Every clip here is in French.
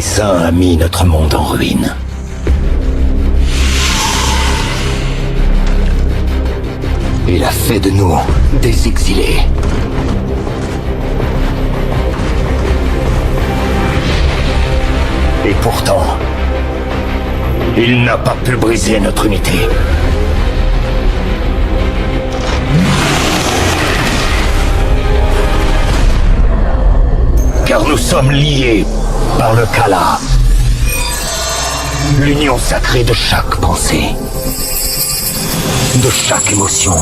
dessein a mis notre monde en ruine. Il a fait de nous des exilés. Et pourtant, il n'a pas pu briser notre unité. Car nous sommes liés par le Khala. L'union sacrée de chaque pensée. De chaque émotion.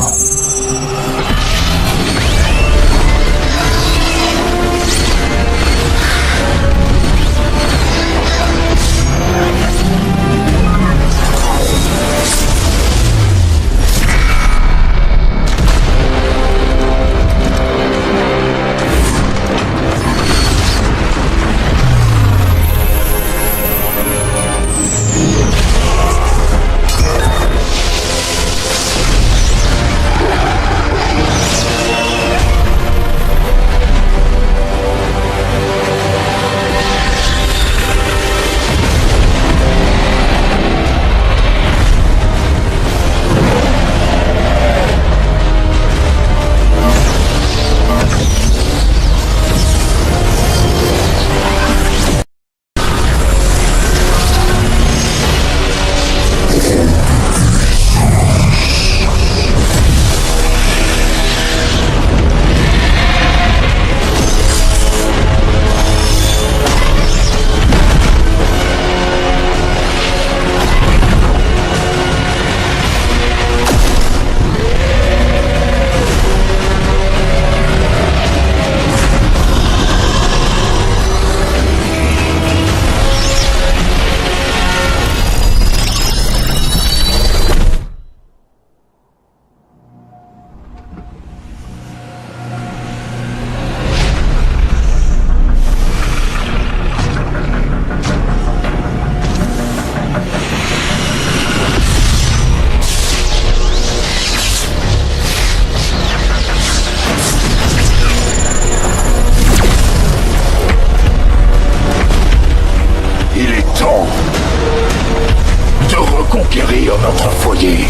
Conquérir notre foyer.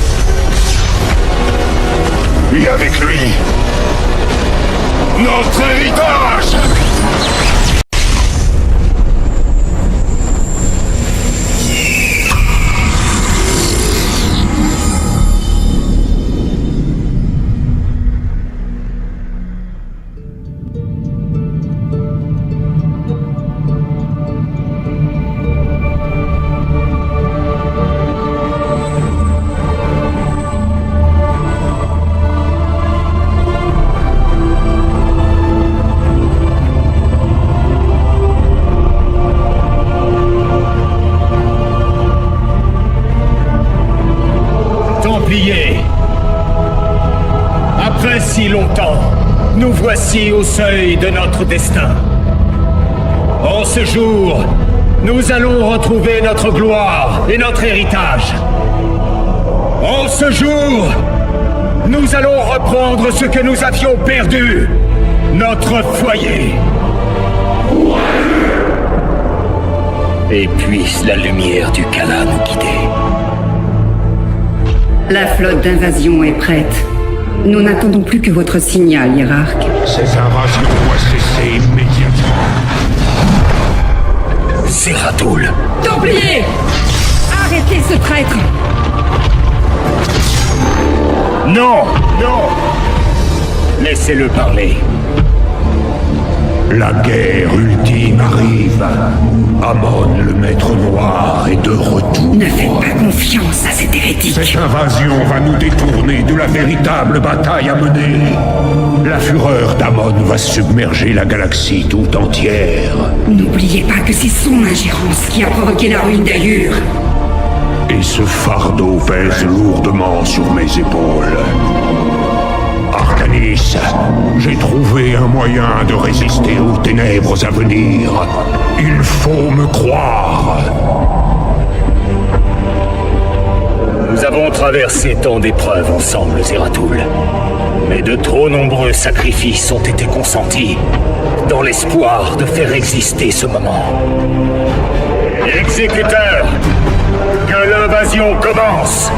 Et avec lui, notre héritage. Après si longtemps, nous voici au seuil de notre destin. En ce jour, nous allons retrouver notre gloire et notre héritage. En ce jour, nous allons reprendre ce que nous avions perdu, notre foyer. Et puisse la lumière du Khala nous guider. La flotte d'invasion est prête. Nous n'attendons plus que votre signal, hiérarque. Cette invasion doit cesser immédiatement. Zeratul. Templiers! Arrêtez ce traître! Non! Non! Laissez-le parler. La guerre ultime arrive. Amon, le maître noir, est de retour. Ne faites pas confiance à cet hérétique. Cette invasion va nous détourner de la véritable bataille à mener. La fureur d'Amon va submerger la galaxie tout entière. N'oubliez pas que c'est son ingérence qui a provoqué la ruine d'Ayur. Et ce fardeau pèse lourdement sur mes épaules. Arcanis, j'ai trouvé un moyen de résister aux ténèbres à venir. Il faut me croire. Nous avons traversé tant d'épreuves ensemble, Zeratul. Mais de trop nombreux sacrifices ont été consentis dans l'espoir de faire exister ce moment. Exécuteurs, que l'invasion commence!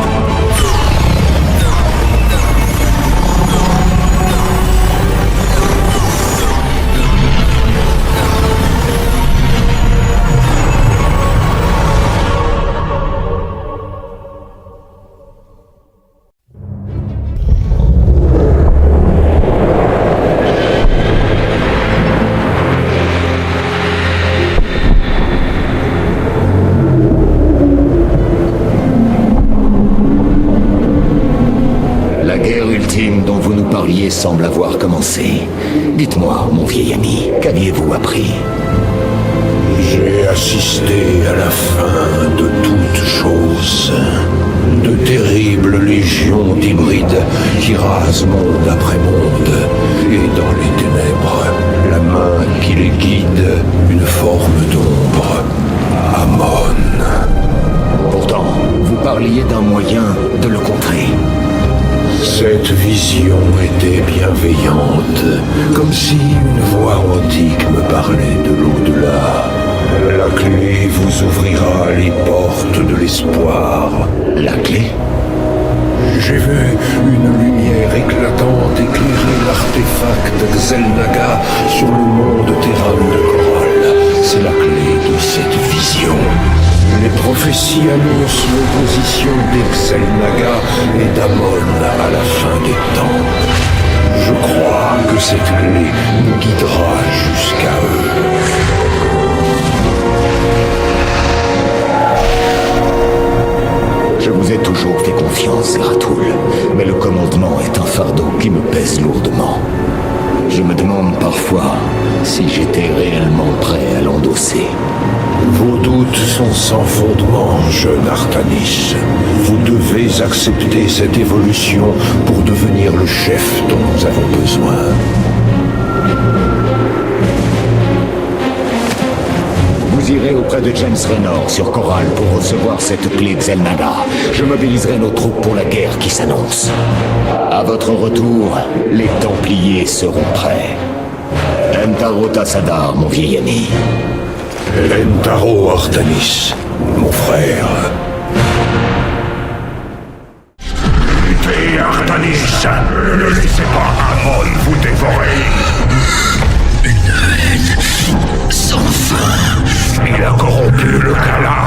Dont vous nous parliez semble avoir commencé. Dites-moi, mon vieil ami, qu'aviez-vous appris? J'ai assisté à la fin de toutes choses. De terribles légions d'hybrides qui rasent monde après monde. Et dans les ténèbres, la main qui les guide, une forme d'ombre. Amon. Pourtant, vous parliez d'un moyen de le contrer. Cette vision était bienveillante, comme si une voix antique me parlait de l'au-delà. La clé vous ouvrira les portes de l'espoir. La clé? J'ai vu une lumière éclatante éclairer l'artefact Xel'Naga sur le monde terrain de Coral. C'est la clé de cette vision. Les prophéties annoncent l'opposition d'Xel'Naga et d'Amon à la fin des temps. Je crois que cette clé nous guidera jusqu'à eux. Je vous ai toujours fait confiance, Zeratul, mais le commandement est un fardeau qui me pèse lourdement. Je me demande parfois si j'étais réellement prêt à l'endosser. Vos doutes sont sans fondement, jeune Artanis. Vous devez accepter cette évolution pour devenir le chef dont nous avons besoin. Vous irez auprès de James Raynor sur Coral pour recevoir cette clé Xel'Naga. Je mobiliserai nos troupes pour la guerre qui s'annonce. À votre retour, les Templiers seront prêts. Entaro Tassadar, mon vieil ami. Entaro Artanis, mon frère. Luttez, Artanis. Ne laissez pas Amon vous dévorer. Une haine sans fin. Il a corrompu le Kala.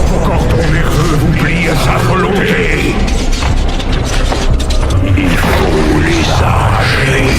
Vos cordons nerveux vous plient à sa volonté. Il faut les arracher.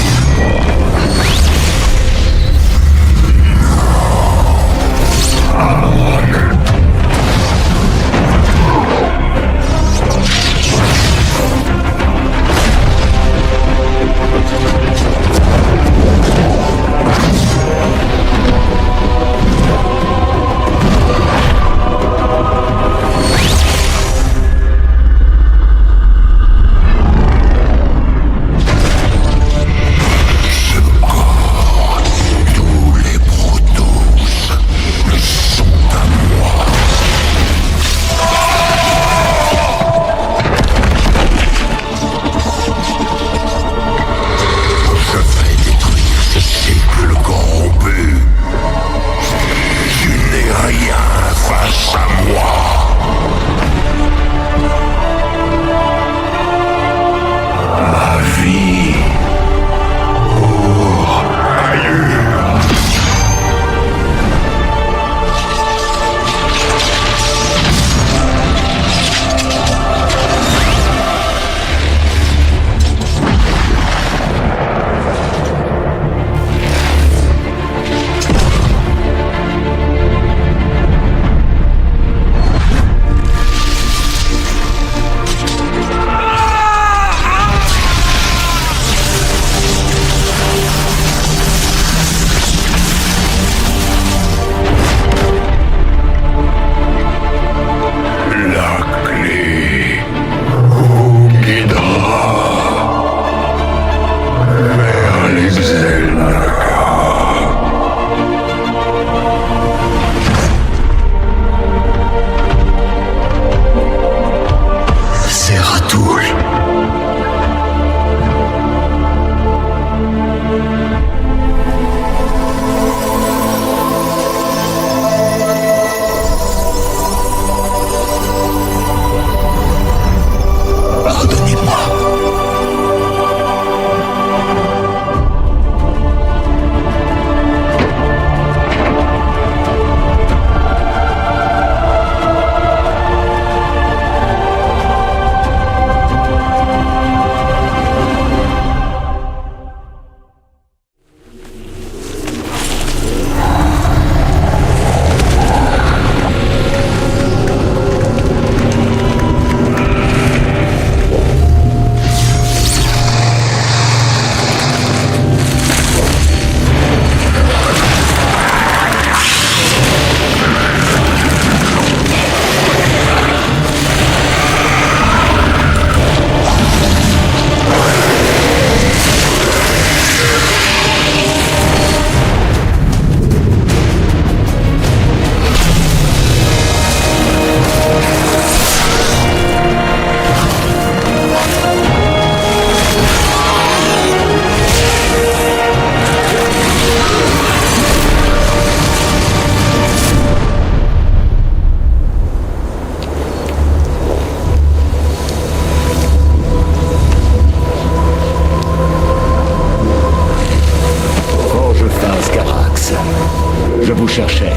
cherchez?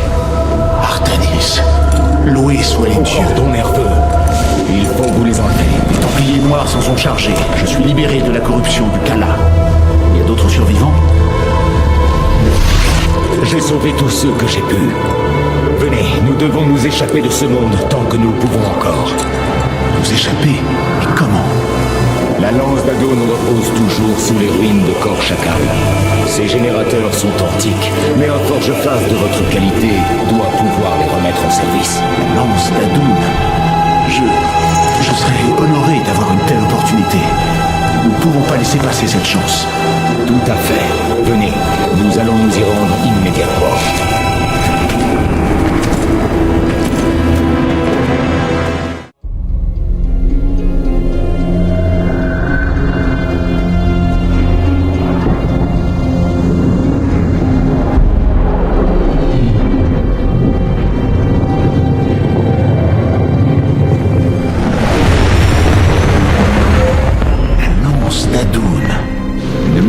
Artanis, loué soit les dieux. Cordon nerveux. Il faut vous les enlever. Les Templiers Noirs s'en sont chargés. Je suis libéré de la corruption du Kala. Il y a d'autres survivants? J'ai sauvé tous ceux que j'ai pu. Venez, nous devons nous échapper de ce monde tant que nous le pouvons encore. Nous échapper? Mais comment? La lance d'Adon repose toujours sous les ruines de Kor Shakal. Ces générateurs sont antiques, mais un forgeface de votre qualité doit pouvoir les remettre en service. La lance d'Adoun. Je serais honoré d'avoir une telle opportunité. Nous ne pouvons pas laisser passer cette chance. Tout à fait. Venez, nous allons nous y rendre immédiatement.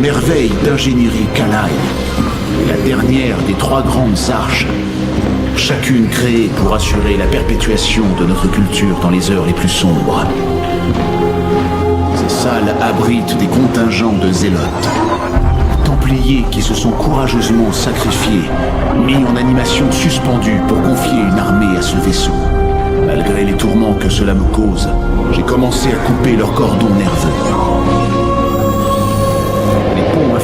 Merveille d'ingénierie Kalaï, la dernière des 3 grandes arches, chacune créée pour assurer la perpétuation de notre culture dans les heures les plus sombres. Ces salles abritent des contingents de zélotes, templiers qui se sont courageusement sacrifiés, mis en animation suspendue pour confier une armée à ce vaisseau. Malgré les tourments que cela me cause, j'ai commencé à couper leurs cordons nerveux.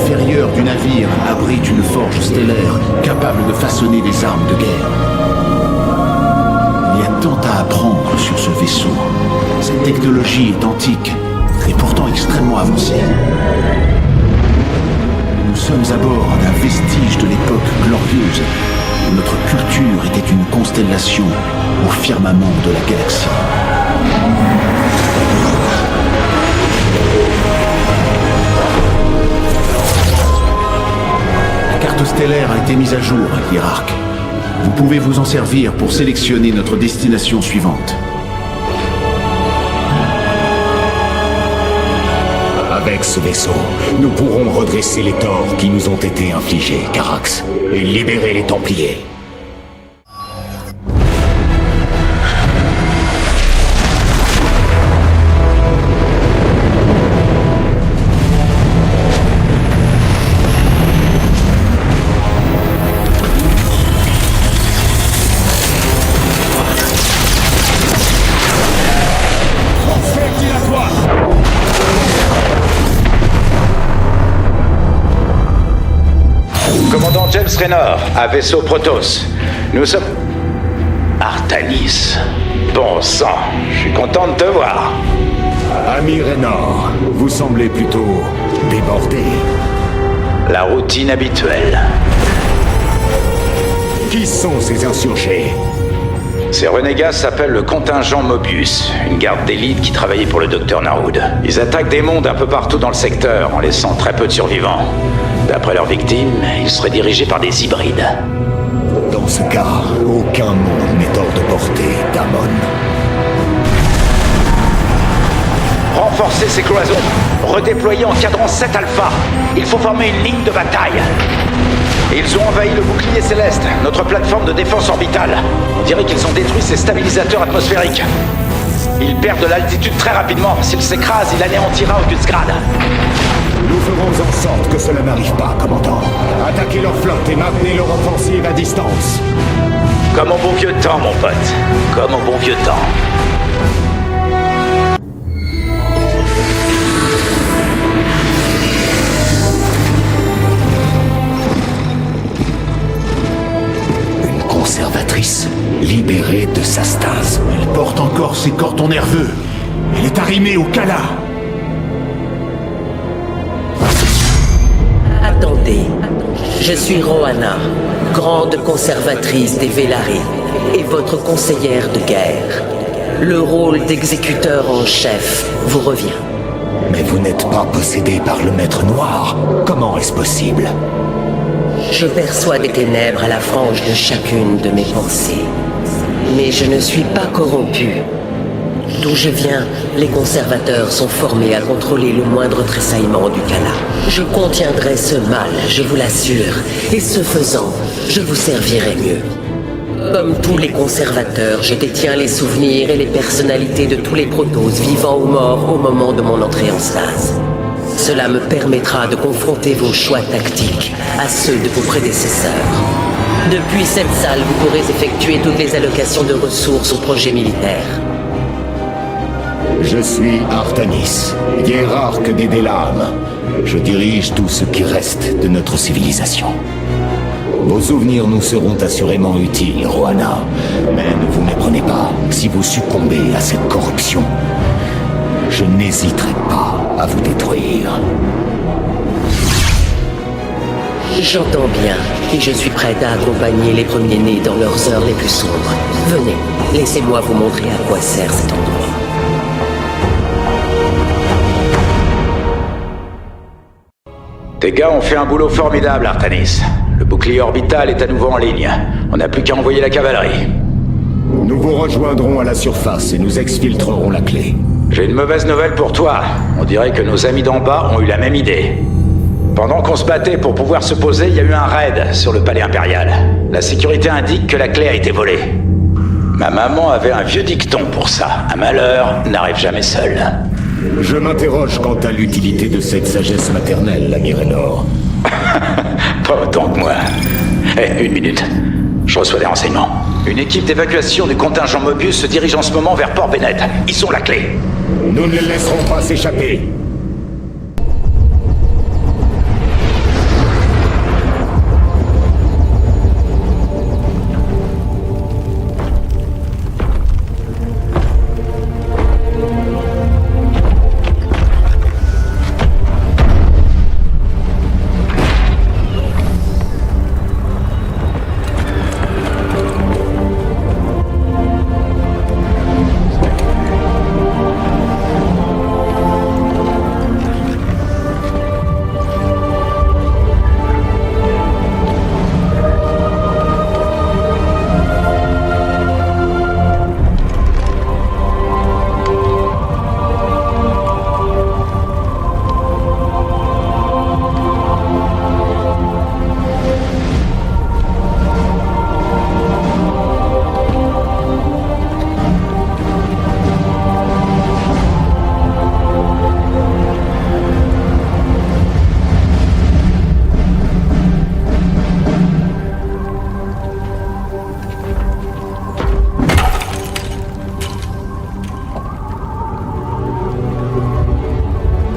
L'intérieur du navire abrite une forge stellaire capable de façonner des armes de guerre. Il y a tant à apprendre sur ce vaisseau. Cette technologie est antique et pourtant extrêmement avancée. Nous sommes à bord d'un vestige de l'époque glorieuse où notre culture était une constellation au firmament de la galaxie. La carte stellaire a été mise à jour, hiérarque. Vous pouvez vous en servir pour sélectionner notre destination suivante. Avec ce vaisseau, nous pourrons redresser les torts qui nous ont été infligés, Carax, et libérer les Templiers. Commandant James Raynor, à vaisseau Protoss. Nous sommes... Artanis. Bon sang, je suis content de te voir. Ami Raynor, vous semblez plutôt débordé. La routine habituelle. Qui sont ces insurgés? Ces renégats s'appellent le contingent Mobius, une garde d'élite qui travaillait pour le docteur Narud. Ils attaquent des mondes un peu partout dans le secteur, en laissant très peu de survivants. D'après leurs victimes, ils seraient dirigés par des hybrides. Dans ce cas, aucun monde n'est hors de portée d'Amon. Renforcez ces cloisons. Redéployez en cadran 7 alpha. Il faut former une ligne de bataille. Ils ont envahi le bouclier céleste, notre plateforme de défense orbitale. On dirait qu'ils ont détruit ces stabilisateurs atmosphériques. Ils perdent de l'altitude très rapidement. S'ils s'écrasent, il anéantira Augustgrad. Nous ferons en sorte que cela n'arrive pas, commandant. Attaquez leur flotte et maintenez leur offensive à distance. Comme au bon vieux temps, mon pote. Comme au bon vieux temps. Une conservatrice, libérée de sa stase. Elle porte encore ses cordons nerveux. Elle est arrimée au Kala. Attendez, je suis Rohanna, grande conservatrice des Velaris et votre conseillère de guerre. Le rôle d'exécuteur en chef vous revient. Mais vous n'êtes pas possédé par le Maître Noir. Comment est-ce possible? Je perçois des ténèbres à la frange de chacune de mes pensées. Mais je ne suis pas corrompu. D'où je viens, les conservateurs sont formés à contrôler le moindre tressaillement du Kala. Je contiendrai ce mal, je vous l'assure, et ce faisant, je vous servirai mieux. Comme tous les conservateurs, je détiens les souvenirs et les personnalités de tous les protos vivants ou morts au moment de mon entrée en stase. Cela me permettra de confronter vos choix tactiques à ceux de vos prédécesseurs. Depuis cette salle, vous pourrez effectuer toutes les allocations de ressources au projet militaire. Je suis Artanis, hiérarque des Délames. Je dirige tout ce qui reste de notre civilisation. Vos souvenirs nous seront assurément utiles, Rohanna. Mais ne vous méprenez pas, si vous succombez à cette corruption, je n'hésiterai pas à vous détruire. J'entends bien, et je suis prête à accompagner les premiers-nés dans leurs heures les plus sombres. Venez, laissez-moi vous montrer à quoi sert cet endroit. Tes gars ont fait un boulot formidable, Artanis. Le bouclier orbital est à nouveau en ligne. On n'a plus qu'à envoyer la cavalerie. Nous vous rejoindrons à la surface et nous exfiltrerons la clé. J'ai une mauvaise nouvelle pour toi. On dirait que nos amis d'en bas ont eu la même idée. Pendant qu'on se battait pour pouvoir se poser, il y a eu un raid sur le palais impérial. La sécurité indique que la clé a été volée. Ma maman avait un vieux dicton pour ça. Un malheur n'arrive jamais seul. Je m'interroge quant à l'utilité de cette sagesse maternelle, l'ami Raynor. Pas autant que moi. Une minute. Je reçois des renseignements. Une équipe d'évacuation du contingent Mobius se dirige en ce moment vers Port Bennett. Ils ont la clé. Nous ne les laisserons pas s'échapper.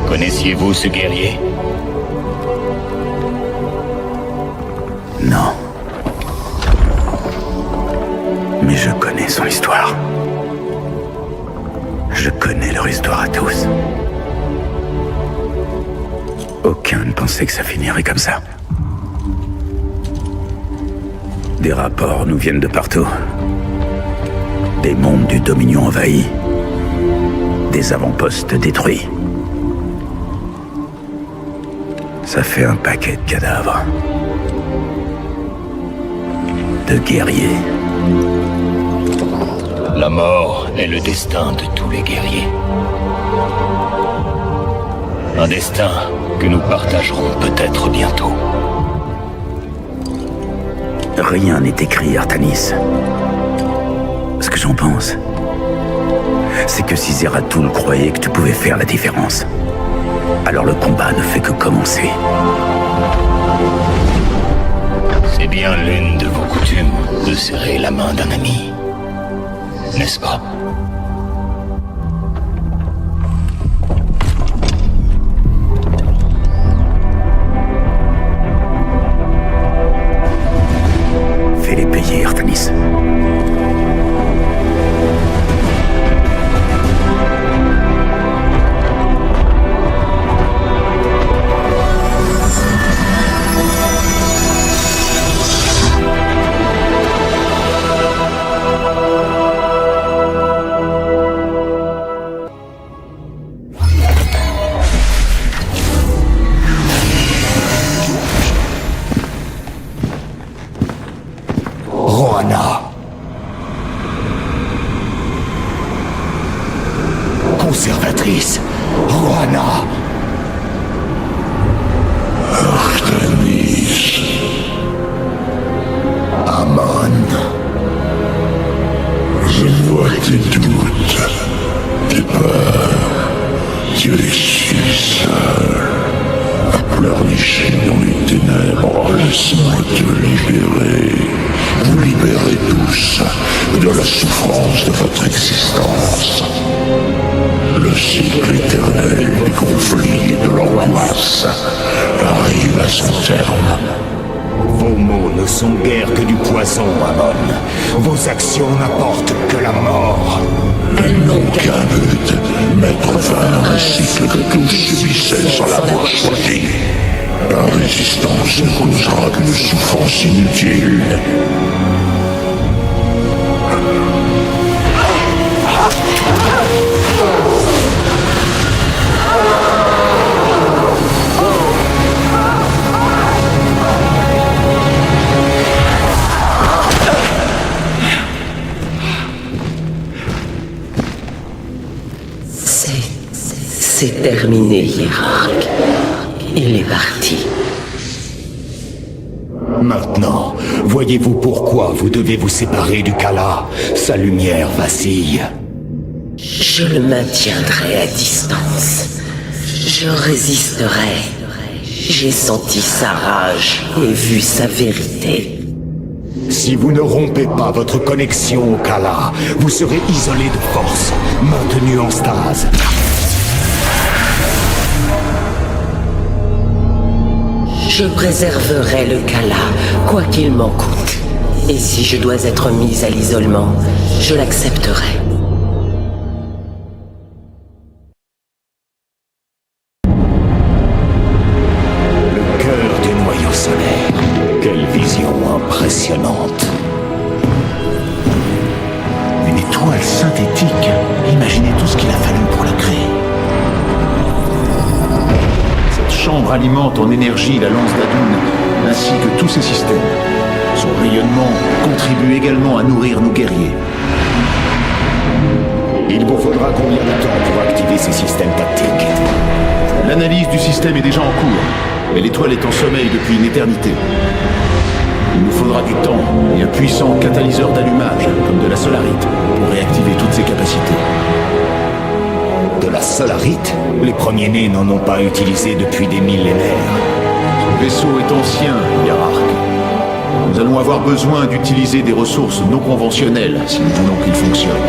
Connaissiez-vous ce guerrier? Non. Mais je connais son histoire. Je connais leur histoire à tous. Aucun ne pensait que ça finirait comme ça. Des rapports nous viennent de partout. Des mondes du Dominion envahis. Des avant-postes détruits. Ça fait un paquet de cadavres. De guerriers. La mort est le destin de tous les guerriers. Un destin que nous partagerons peut-être bientôt. Rien n'est écrit, Artanis. Ce que j'en pense, c'est que si Zeratul croyait que tu pouvais faire la différence, alors le combat ne fait que commencer. C'est bien l'une de vos coutumes de serrer la main d'un ami, n'est-ce pas? Fais-les payer, Artanis. péché dans les ténèbres, laisse-moi te libérer. Vous libérez tous de la souffrance de votre existence. Le cycle éternel des conflits et de l'angoisse arrive à son terme. Vos mots ne sont guère que du poison, Amon. Vos actions n'apportent que la mort. Elles n'ont qu'un but, mettre fin à un cycle que tous subissaient sans l'avoir choisi. La résistance ne causera qu'une souffrance inutile. C'est terminé, Hiérarque. Il est parti. Maintenant, voyez-vous pourquoi vous devez vous séparer du Kala? Sa lumière vacille. Je le maintiendrai à distance. Je résisterai. J'ai senti sa rage et vu sa vérité. Si vous ne rompez pas votre connexion au Kala, vous serez isolé de force, maintenu en stase. Je préserverai le Kala, quoi qu'il m'en coûte. Et si je dois être mise à l'isolement, je l'accepterai. Le cœur du noyau solaire. Quelle vision impressionnante. Une étoile synthétique. Imaginez tout ce qu'il a fallu pour la créer. Cette chambre alimente en énergie la lance d'Adun, ainsi que tous ses systèmes. Son rayonnement contribue également à nourrir nos guerriers. Il vous faudra combien de temps pour activer ces systèmes tactiques? L'analyse du système est déjà en cours, mais l'étoile est en sommeil depuis une éternité. Il nous faudra du temps et un puissant catalyseur d'allumage, comme de la solarite, pour réactiver toutes ses capacités. De la solarite? Les premiers-nés n'en ont pas utilisé depuis des millénaires. Ce vaisseau est ancien, Hiérarque. Nous allons avoir besoin d'utiliser des ressources non conventionnelles si nous voulons qu'il fonctionne.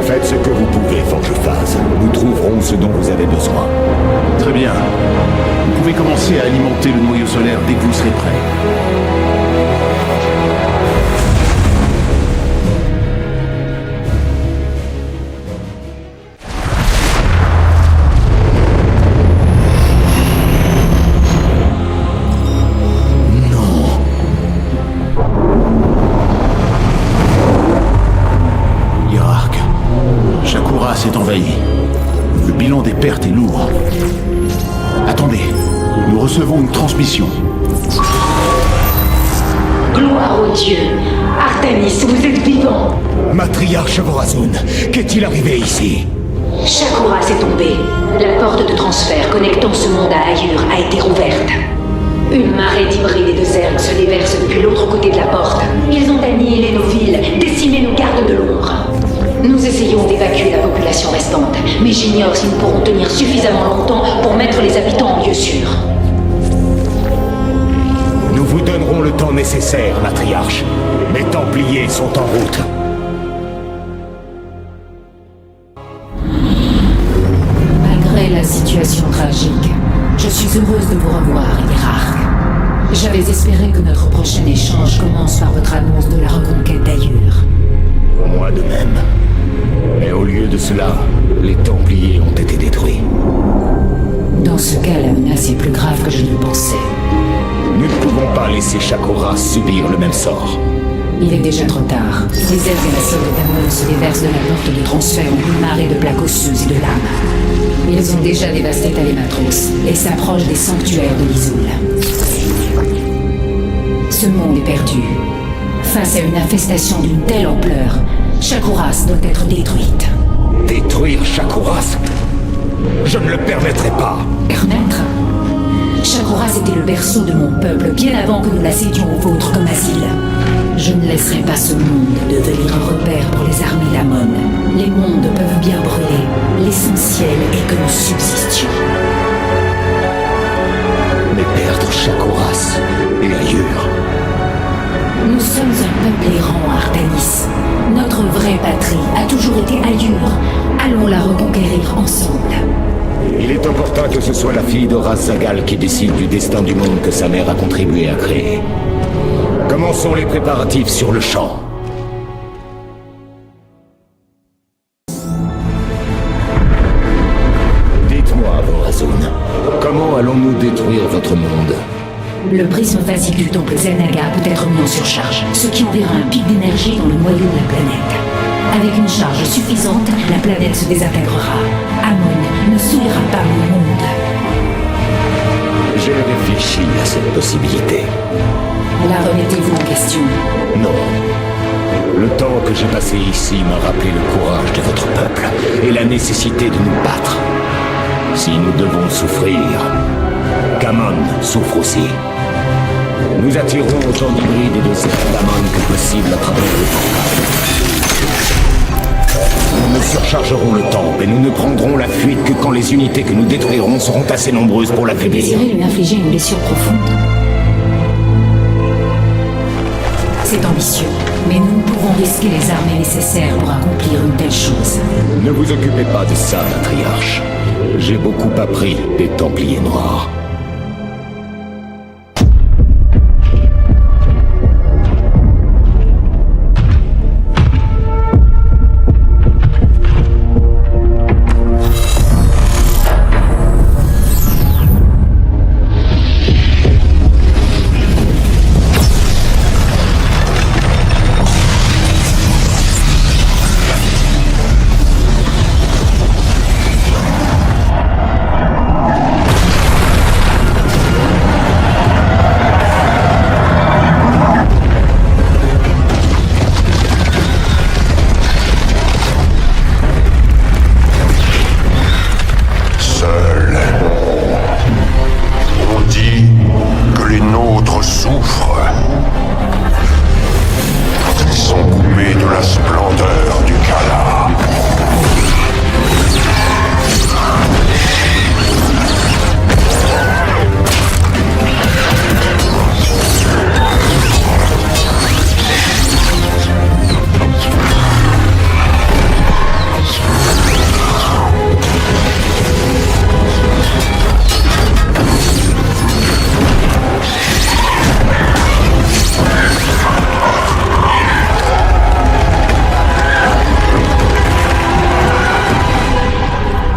Faites ce que vous pouvez, Forgephase. Nous trouverons ce dont vous avez besoin. Très bien. Vous pouvez commencer à alimenter le noyau solaire dès que vous serez prêt. Est envahi. Le bilan des pertes est lourd. Attendez, nous recevons une transmission. Gloire aux dieux. Artemis, vous êtes vivant. Matriarche Vorazun, qu'est-il arrivé ici? Shakuras est tombé. La porte de transfert connectant ce monde à ailleurs a été rouverte. Une marée d'hybrides et de zergs se déverse depuis l'autre côté de la porte. Ils ont annihilé nos villes, décimé nos gardes de l'ombre. Nous essayons d'évacuer la population restante, mais j'ignore si nous pourrons tenir suffisamment longtemps pour mettre les habitants en lieu sûr. Nous vous donnerons le temps nécessaire, matriarche. Les Templiers sont en route. Malgré la situation tragique, je suis heureuse de vous revoir, Hiérarque. J'avais espéré que notre prochain échange commence par votre annonce de la reconquête d'Ayur. Moi de même. Mais au lieu de cela, les Templiers ont été détruits. Dans ce cas, la menace est plus grave que je ne le pensais. Nous ne pouvons pas laisser Shakuras subir le même sort. Il est déjà trop tard. Les ailes et la cible d'Amon se déversent de la porte de transfert en une marée de plaques osseuses et de lames. Ils ont déjà dévasté Talimatros et s'approchent des sanctuaires de l'Isoul. Ce monde est perdu. Face à une infestation d'une telle ampleur, Shakuras doit être détruite. Détruire Shakuras? Je ne le permettrai pas. Permettre? Shakuras était le berceau de mon peuple, bien avant que nous la cédions aux vôtres comme asile. Je ne laisserai pas ce monde devenir un repère pour les armées d'Amon. Les mondes peuvent bien brûler. L'essentiel est que nous subsistions. Mais perdre Shakuras et Ayur... Nous sommes un peuple errant, Artanis. Notre vraie patrie a toujours été Ayur. Allons la reconquérir ensemble. Il est opportun que ce soit la fille d'Horace Zagal qui décide du destin du monde que sa mère a contribué à créer. Commençons les préparatifs sur le champ. Dites-moi, Vorazun, comment allons-nous détruire votre monde? Le prisme physique du temple Zelnaga peut être mis en surcharge, ce qui enverra un pic d'énergie dans le noyau de la planète. Avec une charge suffisante, la planète se désintégrera. Amon ne souillera pas mon monde. J'ai réfléchi à cette possibilité. La remettez-vous en question? Non. Le temps que j'ai passé ici m'a rappelé le courage de votre peuple et la nécessité de nous battre. Si nous devons souffrir, Kamon souffre aussi. Nous attirerons autant d'hybrides et de cerfs d'Amon que possible à travers le portail. Nous surchargerons le temple et nous ne prendrons la fuite que quand les unités que nous détruirons seront assez nombreuses pour l'affaiblir. Désirez lui infliger une blessure profonde? C'est ambitieux, mais nous ne pouvons risquer les armées nécessaires pour accomplir une telle chose. Ne vous occupez pas de ça, matriarche. J'ai beaucoup appris des Templiers Noirs.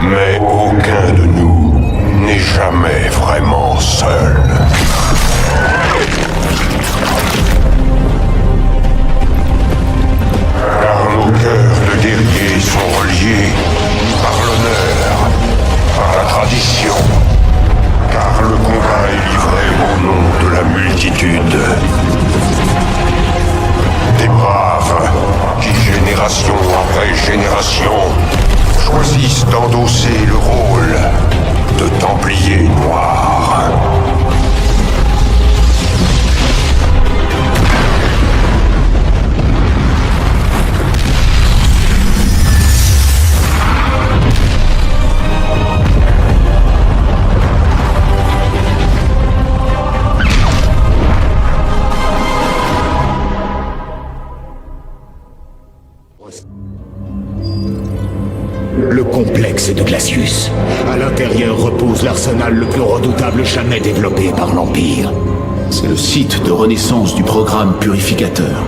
Mais aucun de nous n'est jamais vraiment seul. Car nos cœurs de guerriers sont reliés par l'honneur, par la tradition, car le combat est livré au nom de la multitude. Des braves qui, génération après génération, choisissent d'endosser le rôle de Templiers Noirs. Le complexe de Glacius. À l'intérieur repose l'arsenal le plus redoutable jamais développé par l'Empire. C'est le site de renaissance du programme purificateur.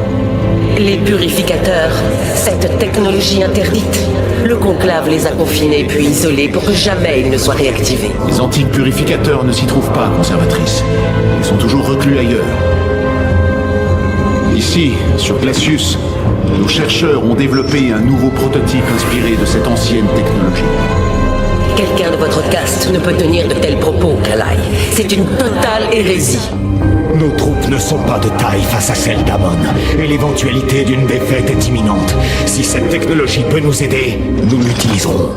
Les purificateurs, cette technologie interdite. Le conclave les a confinés puis isolés pour que jamais ils ne soient réactivés. Les antiques purificateurs ne s'y trouvent pas, conservatrice. Ils sont toujours reclus ailleurs. Ici, sur Glacius, nos chercheurs ont développé un nouveau prototype inspiré de cette ancienne technologie. Quelqu'un de votre caste ne peut tenir de tels propos, Kalai. C'est une totale hérésie. Nos troupes ne sont pas de taille face à celles d'Amon, et l'éventualité d'une défaite est imminente. Si cette technologie peut nous aider, nous l'utiliserons.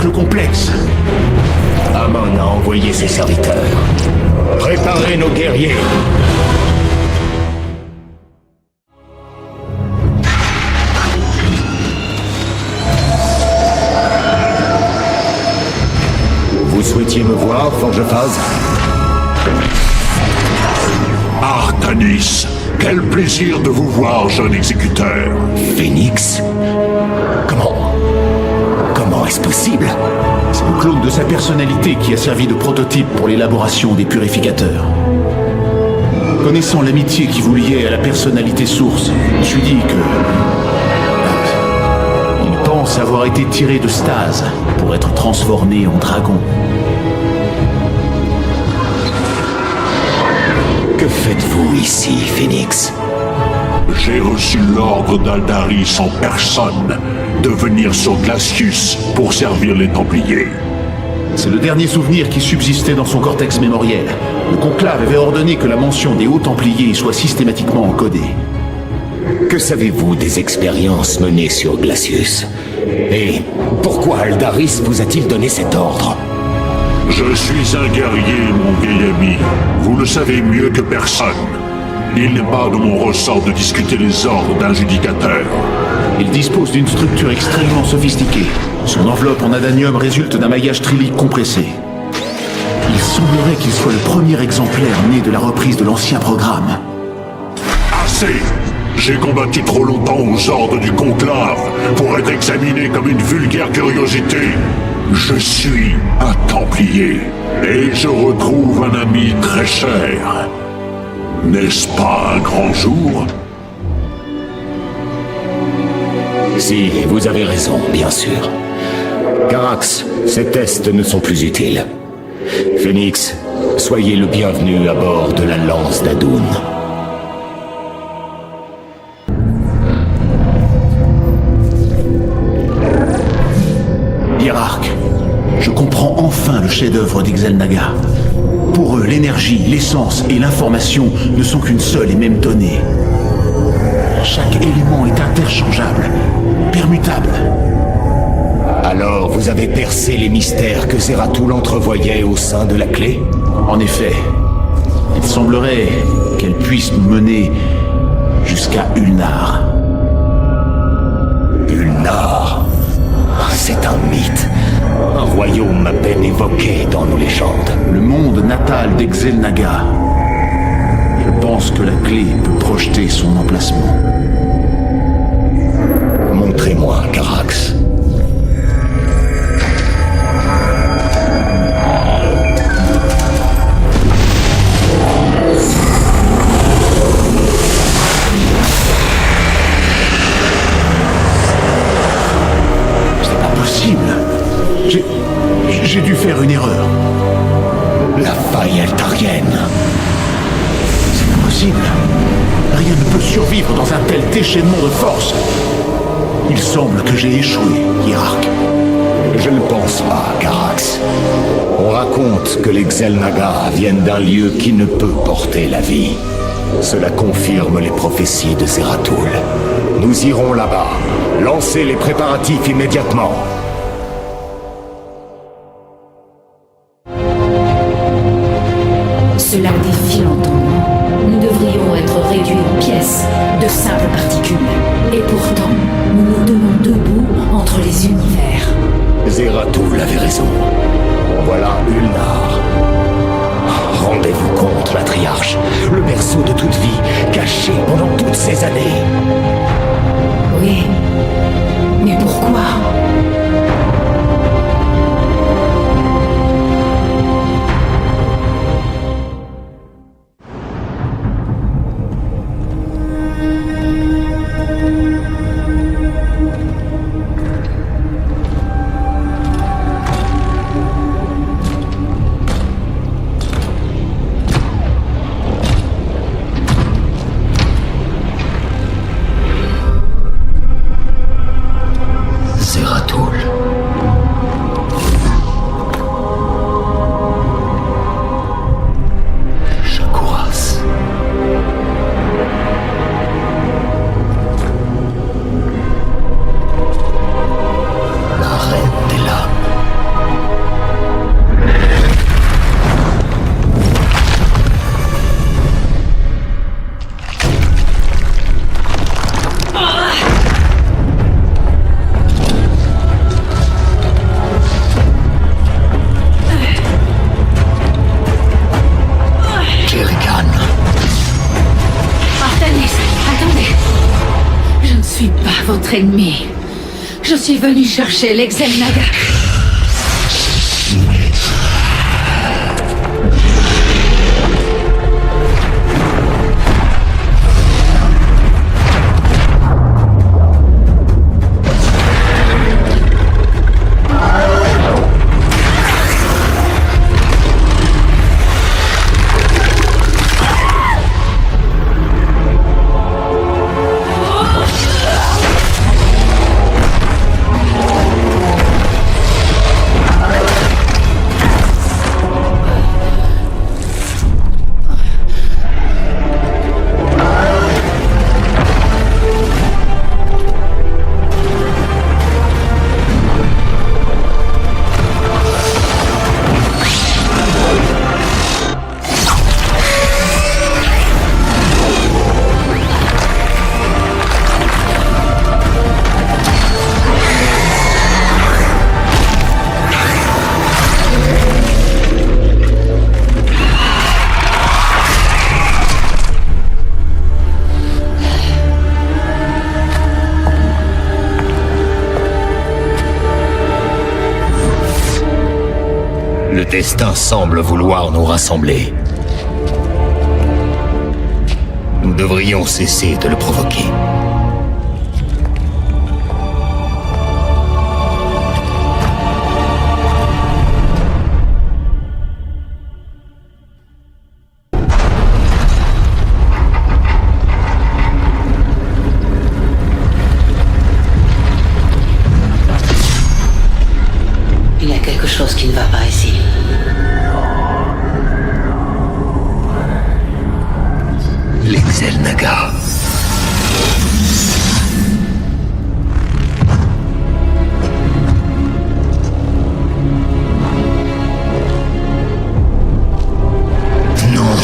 le complexe. Amon a envoyé ses serviteurs. Préparez nos guerriers. Vous souhaitiez me voir, Forgephase? Artanis, quel plaisir de vous voir, jeune exécuteur. Phénix? Comment est-ce possible? C'est le clone de sa personnalité qui a servi de prototype pour l'élaboration des purificateurs. Connaissant l'amitié qui vous liait à la personnalité source, je me suis dit que... il pense avoir été tiré de stase pour être transformé en dragon. Que faites-vous ici, Phénix? J'ai reçu l'ordre d'Aldaris en personne de venir sur Glacius pour servir les Templiers. C'est le dernier souvenir qui subsistait dans son cortex mémoriel. Le conclave avait ordonné que la mention des hauts Templiers soit systématiquement encodée. Que savez-vous des expériences menées sur Glacius? Et pourquoi Aldaris vous a-t-il donné cet ordre? Je suis un guerrier, mon vieil ami. Vous le savez mieux que personne. Il n'est pas de mon ressort de discuter les ordres d'un judicateur. Il dispose d'une structure extrêmement sophistiquée. Son enveloppe en adanium résulte d'un maillage trillique compressé. Il semblerait qu'il soit le premier exemplaire né de la reprise de l'ancien programme. Assez! J'ai combattu trop longtemps aux ordres du conclave pour être examiné comme une vulgaire curiosité. Je suis un Templier, et je retrouve un ami très cher. N'est-ce pas un grand jour? Si, vous avez raison, bien sûr. Carax, ces tests ne sont plus utiles. Phénix, soyez le bienvenu à bord de la lance d'Adoun. Hiérarque, je comprends enfin le chef-d'œuvre d'Ixelnaga. Pour eux, l'énergie, l'essence et l'information ne sont qu'une seule et même donnée. Chaque élément est interchangeable, permutable. Alors, vous avez percé les mystères que Zeratul entrevoyait au sein de la clé? En effet, il semblerait qu'elle puisse nous mener jusqu'à Ulnar. Ulnar? C'est un mythe. Un royaume à peine évoqué dans nos légendes. Le monde natal d'Ixelnaga. Je pense que la clé peut projeter son emplacement. Montrez-moi, Carax. C'est pas possible. J'ai dû faire une erreur. La faille altarienne. C'est impossible. Rien ne peut survivre dans un tel déchaînement de force. Il semble que j'ai échoué, Hiérarque. Je ne pense pas, Carax. On raconte que les Xel'Naga viennent d'un lieu qui ne peut porter la vie. Cela confirme les prophéties de Zeratul. Nous irons là-bas. Lancez les préparatifs immédiatement. Cela défie l'entendement. Nous devrions être réduits en pièces, de simples particules. Et pourtant, nous nous tenons debout entre les univers. Zeratul avait raison. Voilà Ulnar. Rendez-vous compte, matriarche. Le berceau de toute vie, caché pendant toutes ces années. Oui. Mais pourquoi ? Zeratul. suis venu chercher l'Exelnaga. Le destin semble vouloir nous rassembler. Nous devrions cesser de le provoquer. Il y a quelque chose qui ne va pas ici. L'Exelnaga. Non.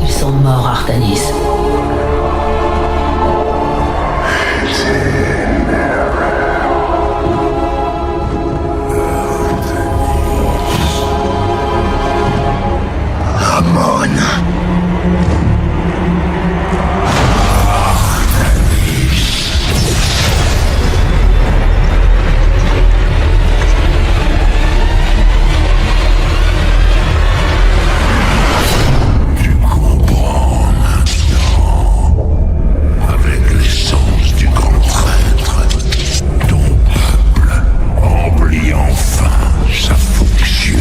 Ils sont morts, Artanis. Amon. Tu comprends maintenant, avec l'essence du grand traître, ton peuple remplit enfin sa fonction.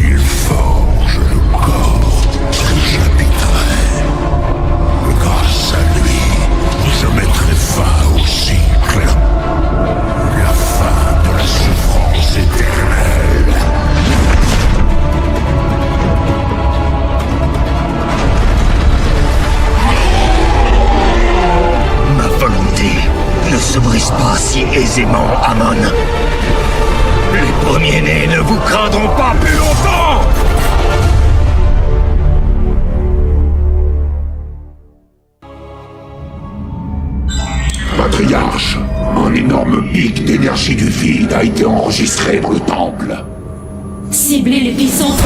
Il forge le corps que j'habiterai. Grâce à lui, je mettrai fin au cycle. La fin de la souffrance éternelle. Ma volonté ne se brise pas si aisément, Amon. Les premiers-nés ne vous craindront pas plus longtemps! Patriarche, un énorme pic d'énergie du vide a été enregistré dans le temple. Ciblez l'épicentre.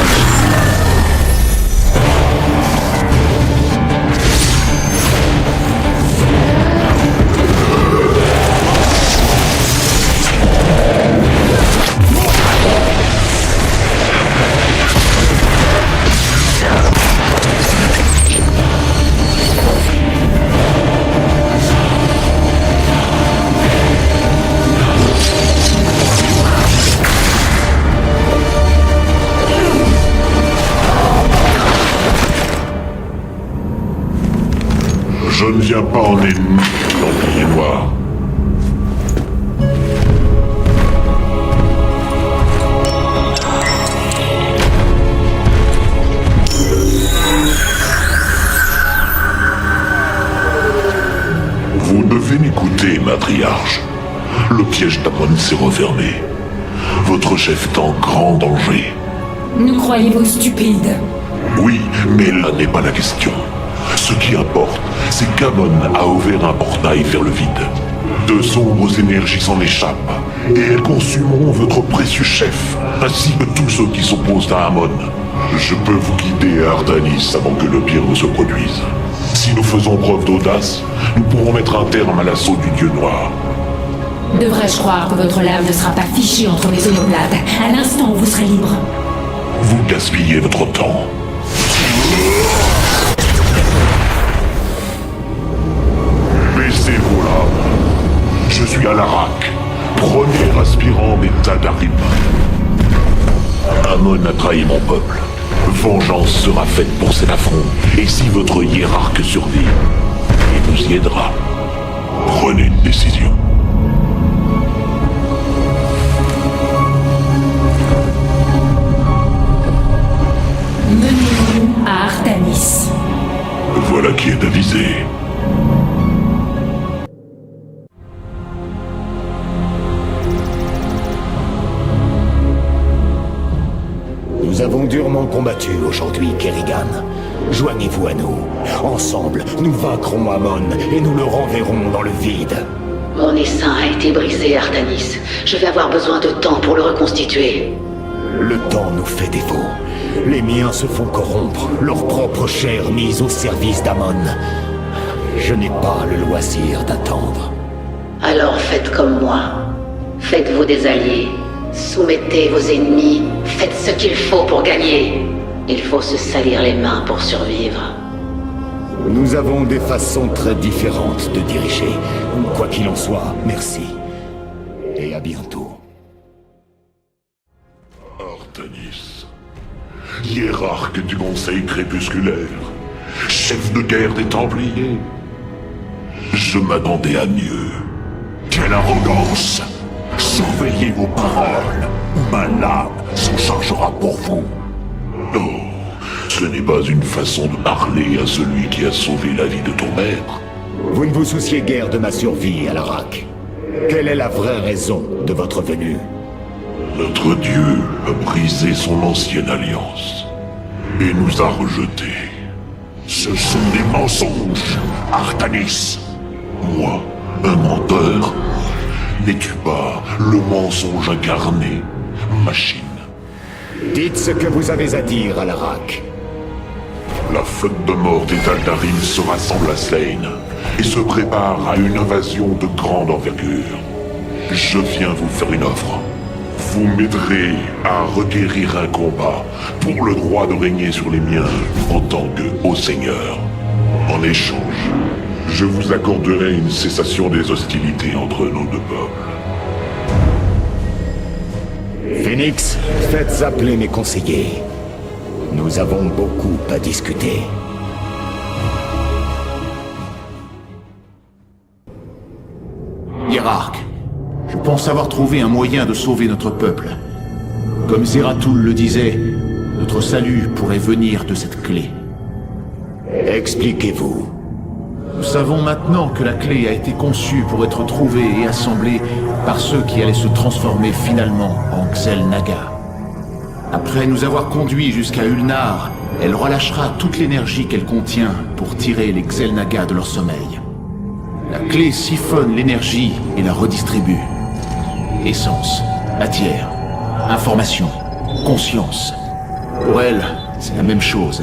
Je ne viens pas en ennemi, Templier Noir. Vous devez m'écouter, matriarche. Le piège d'Amon s'est refermé. Votre chef est en grand danger. Nous croyez-vous stupides? Oui, mais là n'est pas la question. Ce qui importe, c'est qu'Amon a ouvert un portail vers le vide. De sombres énergies s'en échappent, et elles consumeront votre précieux chef, ainsi que tous ceux qui s'opposent à Amon. Je peux vous guider à Artanis avant que le pire ne se produise. Si nous faisons preuve d'audace, nous pourrons mettre un terme à l'assaut du Dieu Noir. Devrais-je croire que votre lame ne sera pas fichée entre mes omoplates à l'instant où vous serez libre? Vous gaspillez votre temps. Baissez vos lames. Je suis Alarak, premier aspirant des Tadarim. Amon a trahi mon peuple. Vengeance sera faite pour cet affront. Et si votre hiérarque survit, il nous y aidera. Prenez une décision. Menez-nous à Artanis. Voilà qui est avisé. Nous avons durement combattu aujourd'hui, Kerrigan. Joignez-vous à nous. Ensemble, nous vaincrons Amon et nous le renverrons dans le vide. Mon essaim a été brisé, Artanis. Je vais avoir besoin de temps pour le reconstituer. Le temps nous fait défaut. Les miens se font corrompre, leur propre chair mise au service d'Amon. Je n'ai pas le loisir d'attendre. Alors faites comme moi. Faites-vous des alliés. Soumettez vos ennemis. Faites ce qu'il faut pour gagner. Il faut se salir les mains pour survivre. Nous avons des façons très différentes de diriger. Quoi qu'il en soit, merci. Et à bientôt. Artanis, hiérarque du Conseil crépusculaire, chef de guerre des Templiers. Je m'attendais à mieux. Quelle arrogance! Surveillez vos paroles, ou ma lame s'en chargera pour vous. Non, ce n'est pas une façon de parler à celui qui a sauvé la vie de ton maître. Vous ne vous souciez guère de ma survie, Alarak. Quelle est la vraie raison de votre venue? Notre Dieu a brisé son ancienne alliance et nous a rejetés. Ce sont des mensonges, Artanis. Moi, un menteur? N'es-tu pas le mensonge incarné, machine? Dites ce que vous avez à dire, Alarak. La flotte de mort des Taldarim se rassemble à Slane et se prépare à une invasion de grande envergure. Je viens vous faire une offre. Vous m'aiderez à requérir un combat pour le droit de régner sur les miens en tant que haut seigneur. En échange, je vous accorderai une cessation des hostilités entre nos deux peuples. Phoenix, faites appeler mes conseillers. Nous avons beaucoup à discuter. Hiérarque, je pense avoir trouvé un moyen de sauver notre peuple. Comme Zeratul le disait, notre salut pourrait venir de cette clé. Expliquez-vous. Nous savons maintenant que la clé a été conçue pour être trouvée et assemblée par ceux qui allaient se transformer finalement en Xel'Naga. Après nous avoir conduits jusqu'à Ulnar, elle relâchera toute l'énergie qu'elle contient pour tirer les Xel'Naga de leur sommeil. La clé siphonne l'énergie et la redistribue. Essence, matière, information, conscience. Pour elle, c'est la même chose.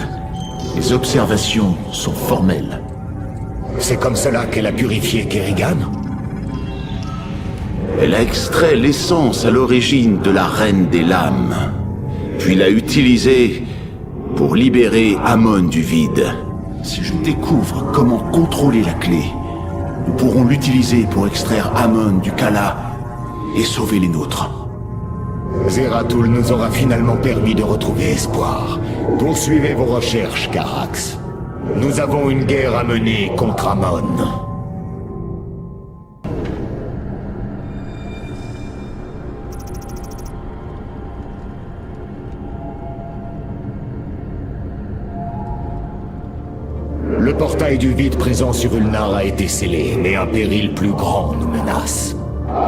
Les observations sont formelles. C'est comme cela qu'elle a purifié Kerrigan? Elle a extrait l'essence à l'origine de la Reine des Lames, puis l'a utilisée pour libérer Amon du vide. Si je découvre comment contrôler la clé, nous pourrons l'utiliser pour extraire Amon du Kala et sauver les nôtres. Zeratul nous aura finalement permis de retrouver espoir. Poursuivez vos recherches, Carax. Nous avons une guerre à mener contre Amon. Le portail du vide présent sur Ulnar a été scellé, mais un péril plus grand nous menace.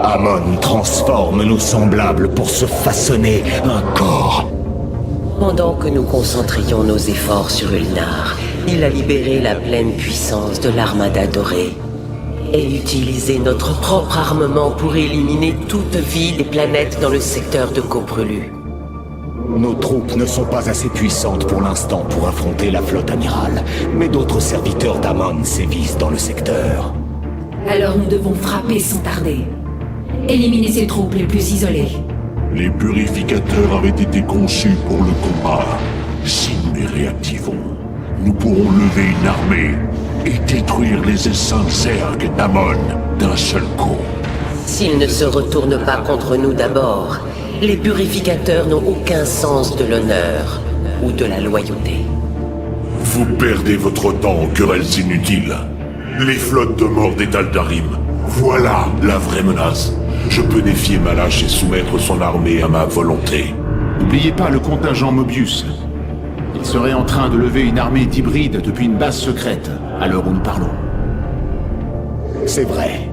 Amon transforme nos semblables pour se façonner un corps. Pendant que nous concentrions nos efforts sur Ulnar, il a libéré la pleine puissance de l'Armada dorée et utilisé notre propre armement pour éliminer toute vie des planètes dans le secteur de Coprelu. Nos troupes ne sont pas assez puissantes pour l'instant pour affronter la flotte amirale, mais d'autres serviteurs d'Amon sévissent dans le secteur. Alors nous devons frapper sans tarder. Éliminer ces troupes les plus isolées. Les purificateurs avaient été conçus pour le combat. Si nous les réactivons, nous pourrons lever une armée et détruire les essaims Zerg d'Amon d'un seul coup. S'ils ne se retournent pas contre nous d'abord, les purificateurs n'ont aucun sens de l'honneur ou de la loyauté. Vous perdez votre temps en querelles inutiles. Les flottes de mort des Taldarim, voilà la vraie menace. Je peux défier Malash et soumettre son armée à ma volonté. N'oubliez pas le contingent Mobius. Il serait en train de lever une armée d'hybrides depuis une base secrète, à l'heure où nous parlons. C'est vrai,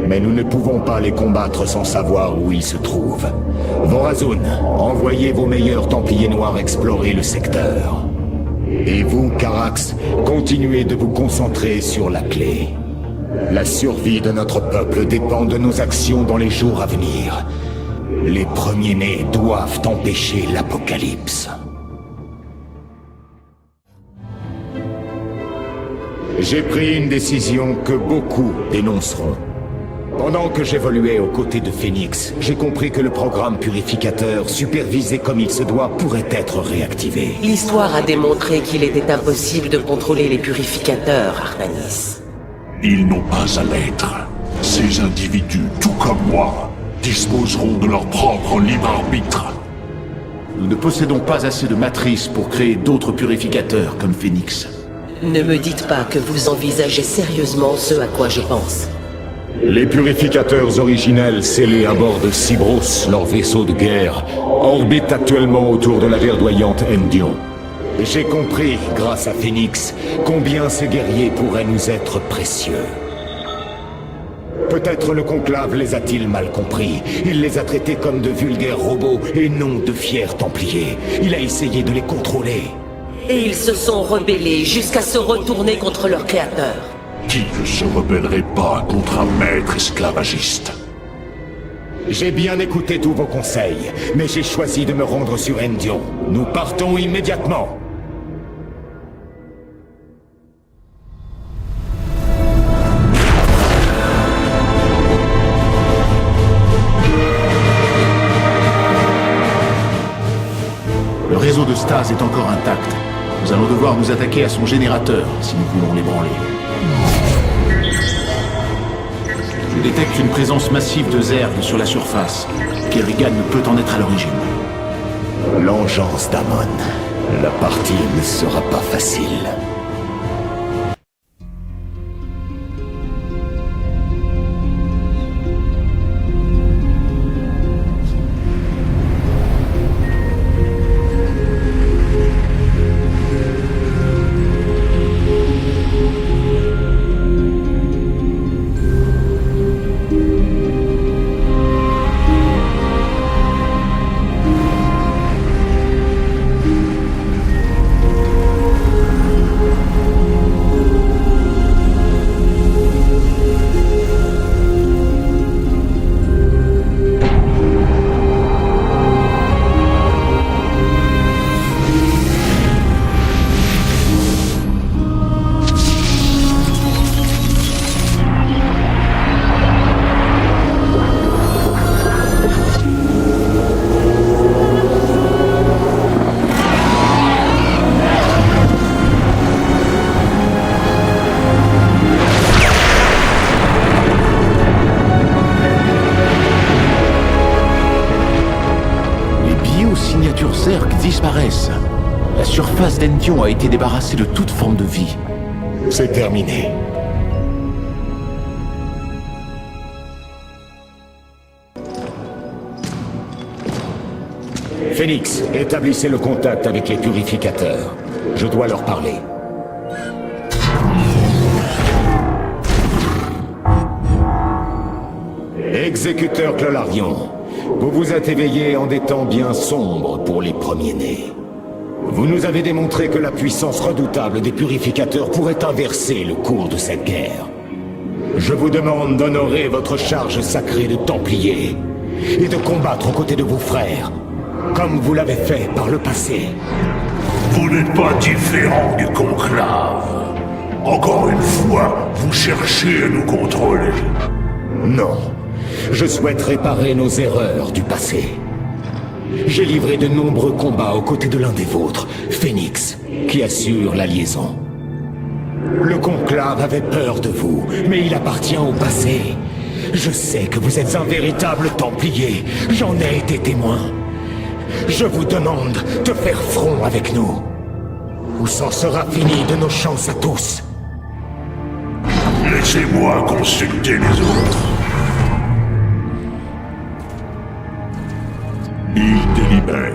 mais nous ne pouvons pas les combattre sans savoir où ils se trouvent. Vorazun, envoyez vos meilleurs Templiers Noirs explorer le secteur. Et vous, Carax, continuez de vous concentrer sur la clé. La survie de notre peuple dépend de nos actions dans les jours à venir. Les premiers-nés doivent empêcher l'apocalypse. J'ai pris une décision que beaucoup dénonceront. Pendant que j'évoluais aux côtés de Phoenix, j'ai compris que le programme purificateur, supervisé comme il se doit, pourrait être réactivé. L'histoire a démontré qu'il était impossible de contrôler les purificateurs, Artanis. Ils n'ont pas à l'être. Ces individus, tout comme moi, disposeront de leur propre libre arbitre. Nous ne possédons pas assez de matrices pour créer d'autres purificateurs comme Phoenix. Ne me dites pas que vous envisagez sérieusement ce à quoi je pense. Les purificateurs originels scellés à bord de Cybros, leur vaisseau de guerre, orbitent actuellement autour de la verdoyante Endion. J'ai compris, grâce à Phoenix, combien ces guerriers pourraient nous être précieux. Peut-être le conclave les a-t-il mal compris. Il les a traités comme de vulgaires robots et non de fiers templiers. Il a essayé de les contrôler. Et ils se sont rebellés jusqu'à se retourner contre leur créateur. Qui ne se rebellerait pas contre un maître esclavagiste? J'ai bien écouté tous vos conseils, mais j'ai choisi de me rendre sur Endion. Nous partons immédiatement. Le réseau de Stase est encore intact. Nous allons devoir nous attaquer à son générateur si nous voulons l'ébranler. Je détecte une présence massive de Zerg sur la surface. Kerrigan ne peut en être à l'origine. L'engeance d'Amon. La partie ne sera pas facile. Disparaissent. La surface d'Endion a été débarrassée de toute forme de vie. C'est terminé. Phoenix, établissez le contact avec les purificateurs. Je dois leur parler. Exécuteur Clolarion, vous vous êtes éveillé en des temps bien sombres pour les premiers-nés. Vous nous avez démontré que la puissance redoutable des purificateurs pourrait inverser le cours de cette guerre. Je vous demande d'honorer votre charge sacrée de Templier et de combattre aux côtés de vos frères. comme vous l'avez fait par le passé. Vous n'êtes pas différent du conclave. Encore une fois, vous cherchez à nous contrôler. Non, je souhaite réparer nos erreurs du passé. J'ai livré de nombreux combats aux côtés de l'un des vôtres, Phénix, qui assure la liaison. Le conclave avait peur de vous, mais il appartient au passé. Je sais que vous êtes un véritable Templier, j'en ai été témoin. Je vous demande de faire front avec nous. Ou s'en sera fini de nos chances à tous. Laissez-moi consulter les autres. Ils délibèrent.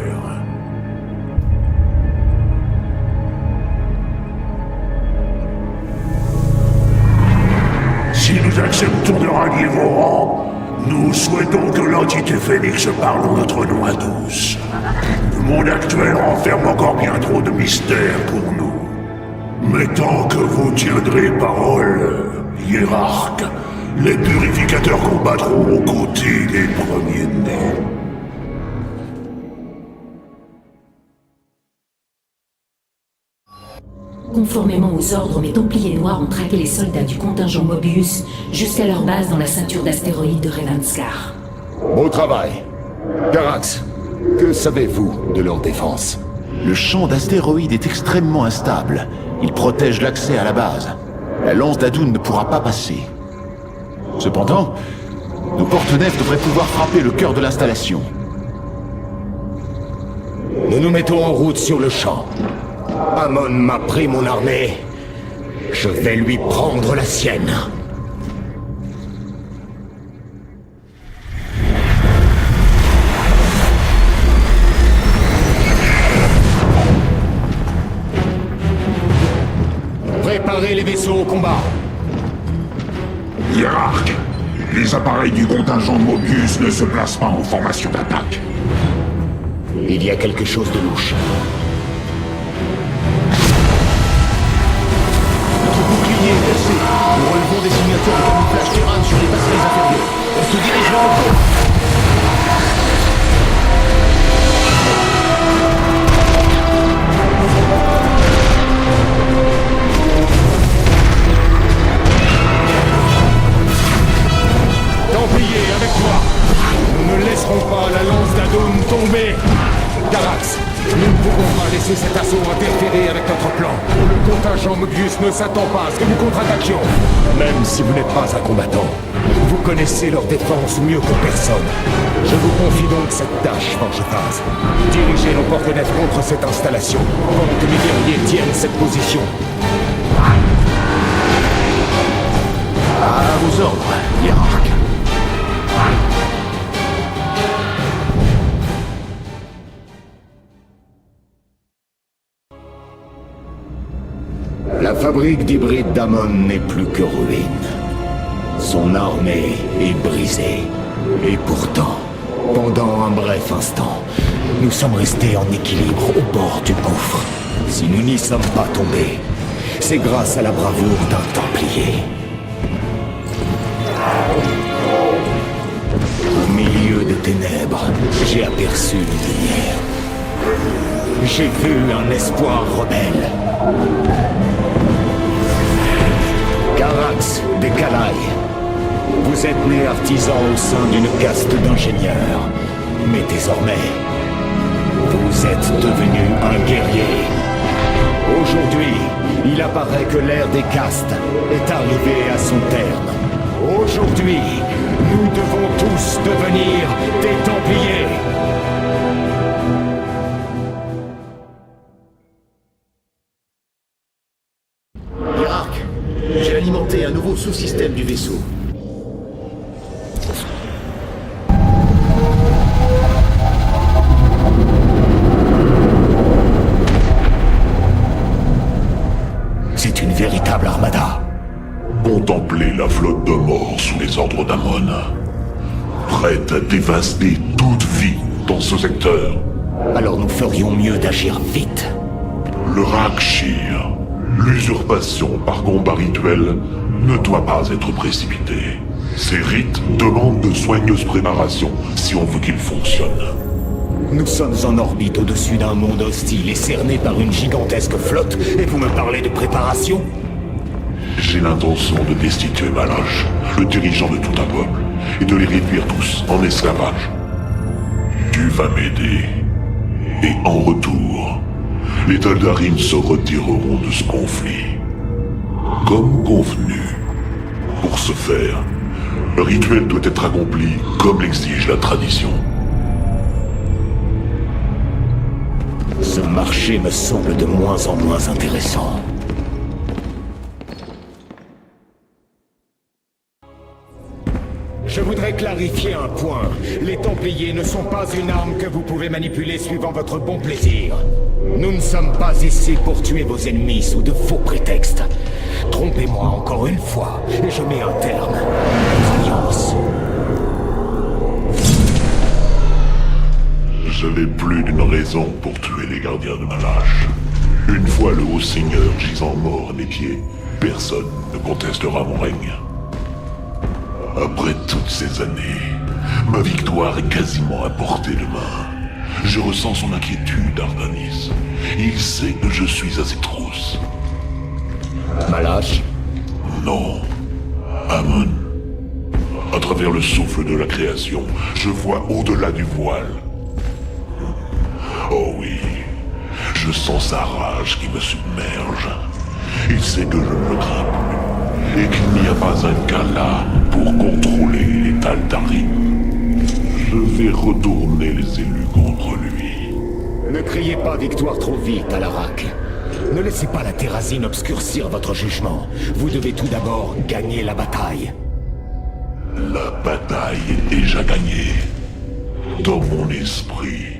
Si nous acceptons de rallier vos rangs, nous souhaitons que l'entité Phénix parle en notre nom à tous. Le monde actuel renferme encore bien trop de mystères pour nous. Mais tant que vous tiendrez parole, hiérarque, les purificateurs combattront aux côtés des premiers-nés. Conformément aux ordres, mes Templiers Noirs ont traqué les soldats du contingent Mobius jusqu'à leur base dans la ceinture d'astéroïdes de Revanskar. Beau travail. Carax, que savez-vous de leur défense? Le champ d'astéroïdes est extrêmement instable. Il protège l'accès à la base. La lance d'Adun ne pourra pas passer. Cependant, nos porte-nefs devraient pouvoir frapper le cœur de l'installation. Nous nous mettons en route sur le champ. Amon m'a pris mon armée. Je vais lui prendre la sienne. Préparez les vaisseaux au combat. Hiérarque, les appareils du contingent Mobius ne se placent pas en formation d'attaque. Il y a quelque chose de louche. Notre bouclier est cassé. Nous relevons des signatures de camouflage Terran sur les passerelles inférieures. On se dirige vers le pôle. Templier, avec toi. Nous ne laisserons pas la lance d'Adun tomber. Carax, nous ne pouvons pas laisser cet assaut interférer avec notre plan. Le contingent Mobius ne s'attend pas à ce que nous contre-attaquions. Même si vous n'êtes pas un combattant, vous connaissez leur défense mieux que personne. Je vous confie donc cette tâche, Forgephase. Dirigez nos porte-nefs contre cette installation, pendant que mes guerriers tiennent cette position. À vos ordres, hiérarque. La fabrique d'hybrides d'Amon n'est plus que ruine. Son armée est brisée. Et pourtant, pendant un bref instant, nous sommes restés en équilibre au bord du gouffre. Si nous n'y sommes pas tombés, c'est grâce à la bravoure d'un Templier. Au milieu des ténèbres, j'ai aperçu une lumière. J'ai vu un espoir rebelle. Carax des Calailles. Vous êtes né artisan au sein d'une caste d'ingénieurs. Mais désormais, vous êtes devenu un guerrier. Aujourd'hui, il apparaît que l'ère des castes est arrivée à son terme. Aujourd'hui, nous devons tous devenir des Templiers. Hiérarque, j'ai alimenté un nouveau sous-système du vaisseau. C'est une véritable armada. Contemplez la flotte de morts sous les ordres d'Amon. Prête à dévaster toute vie dans ce secteur. Alors nous ferions mieux d'agir vite. Le Rakshir, l'usurpation par combat rituel, ne doit pas être précipitée. Ces rites demandent de soigneuses préparations si on veut qu'ils fonctionnent. Nous sommes en orbite au-dessus d'un monde hostile et cerné par une gigantesque flotte, et vous me parlez de préparation? J'ai l'intention de destituer Malach, le dirigeant de tout un peuple, et de les réduire tous en esclavage. Tu vas m'aider. Et en retour, les Taldarim se retireront de ce conflit. Comme convenu. Pour ce faire, le rituel doit être accompli comme l'exige la tradition. Ce marché me semble de moins en moins intéressant. Je voudrais clarifier un point. Les Templiers ne sont pas une arme que vous pouvez manipuler suivant votre bon plaisir. Nous ne sommes pas ici pour tuer vos ennemis sous de faux prétextes. Trompez-moi encore une fois, et je mets un terme à nos alliances. Je n'ai plus d'une raison pour tuer les gardiens de Malach. Une fois le haut seigneur gisant mort à mes pieds, personne ne contestera mon règne. Après toutes ces années, ma victoire est quasiment à portée de main. Je ressens son inquiétude, Ardanis. Il sait que je suis à ses trousses. Malach? Non. Amon. À travers le souffle de la création, je vois au-delà du voile. Oh oui, je sens sa rage qui me submerge. Il sait que je ne le crains plus, et qu'il n'y a pas un cas là pour contrôler les Taldarim. Je vais retourner les élus contre lui. Ne criez pas victoire trop vite, Alarak. Ne laissez pas la Terrazine obscurcir votre jugement. Vous devez tout d'abord gagner la bataille. La bataille est déjà gagnée. Dans mon esprit,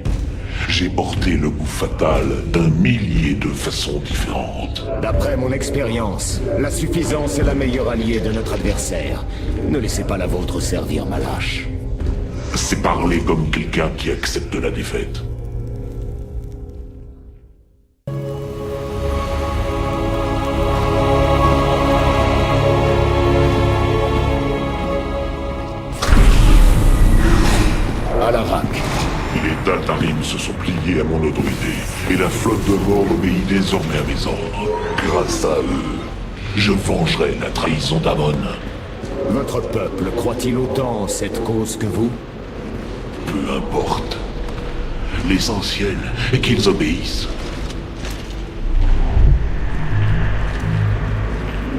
j'ai porté le coup fatal d'un millier de façons différentes. D'après mon expérience, la suffisance est la meilleure alliée de notre adversaire. Ne laissez pas la vôtre servir Malach. C'est parler comme quelqu'un qui accepte la défaite. Alarak. Les Taldarim se sont pliés à mon autorité, et la flotte de mort obéit désormais à mes ordres. Grâce à eux, je vengerai la trahison d'Amon. Votre peuple croit-il autant en cette cause que vous? Peu importe. L'essentiel est qu'ils obéissent.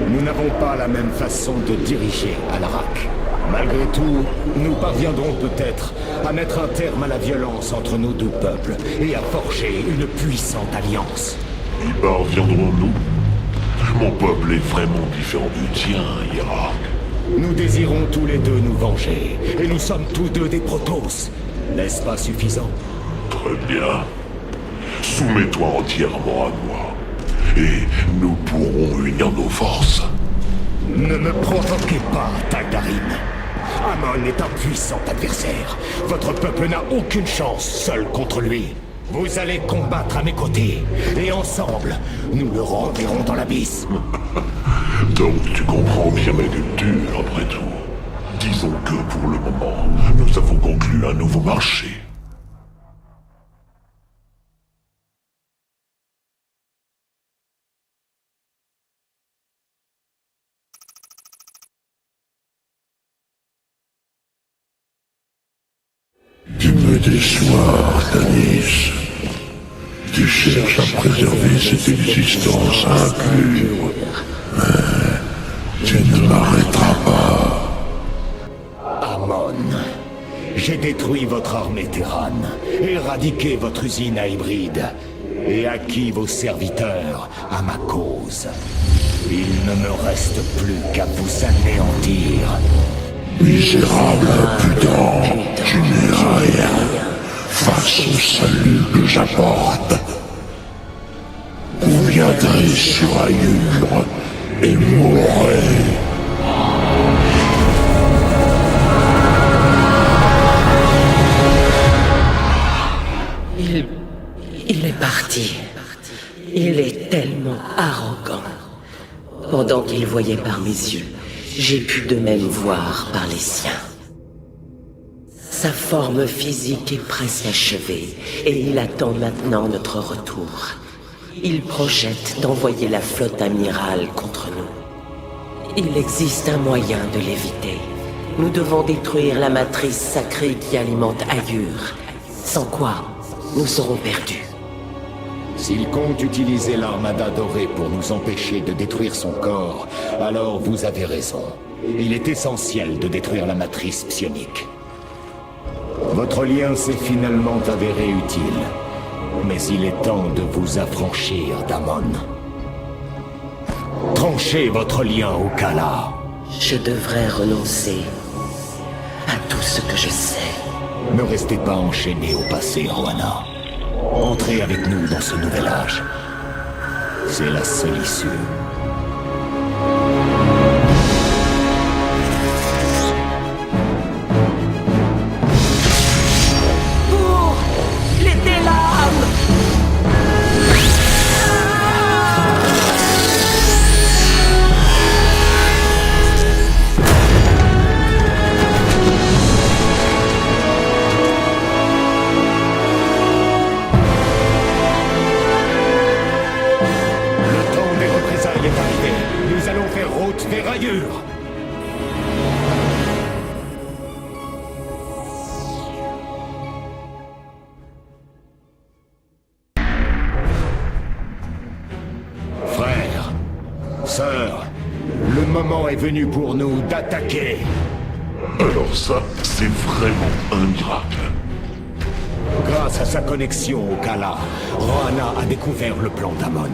Nous n'avons pas la même façon de diriger Alarak. Malgré tout, nous parviendrons peut-être à mettre un terme à la violence entre nos deux peuples et à forger une puissante alliance. Y parviendrons-nous? Mon peuple est vraiment différent du tien, hiérarque. Nous désirons tous les deux nous venger, et nous sommes tous deux des Protoss. N'est-ce pas suffisant? Très bien. Soumets-toi entièrement à moi, et nous pourrons unir nos forces. Ne me provoquez pas, Taldarim. Amon est un puissant adversaire. Votre peuple n'a aucune chance seul contre lui. Vous allez combattre à mes côtés, et ensemble, nous le renverrons dans l'abysse. Donc tu comprends bien ma culture, après tout. Disons que pour le moment, nous avons conclu un nouveau marché. Tu me déçois, Ardanis. Tu cherches à préserver cette existence impure. Mais tu ne m'arrêteras pas. Amon, j'ai détruit votre armée Terran, éradiqué votre usine à hybride, et acquis vos serviteurs à ma cause. Il ne me reste plus qu'à vous anéantir. Misérable impudent, tu n'es rien face au salut que j'apporte. Vous viendrez sur Ayur et mourrez. Il est parti. Il est tellement arrogant. Pendant qu'il voyait par mes yeux, j'ai pu de même voir par les siens. Sa forme physique est presque achevée, et il attend maintenant notre retour. Il projette d'envoyer la flotte amirale contre nous. Il existe un moyen de l'éviter. Nous devons détruire la matrice sacrée qui alimente Ayur, sans quoi nous serons perdus. S'il compte utiliser l'armada dorée pour nous empêcher de détruire son corps, alors vous avez raison. Il est essentiel de détruire la matrice psionique. Votre lien s'est finalement avéré utile, mais il est temps de vous affranchir d'Amon. Tranchez votre lien au Kala. Je devrais renoncer à tout ce que je sais. Ne restez pas enchaîné au passé, Rohanna. Entrez avec nous dans ce nouvel âge. C'est la seule issue. Pour les Délames! Nous allons faire route vers Ayur. Frères, sœurs, le moment est venu pour nous d'attaquer. Alors ça, c'est vraiment un miracle. Grâce à sa connexion au Kala, Rohanna a découvert le plan d'Amon.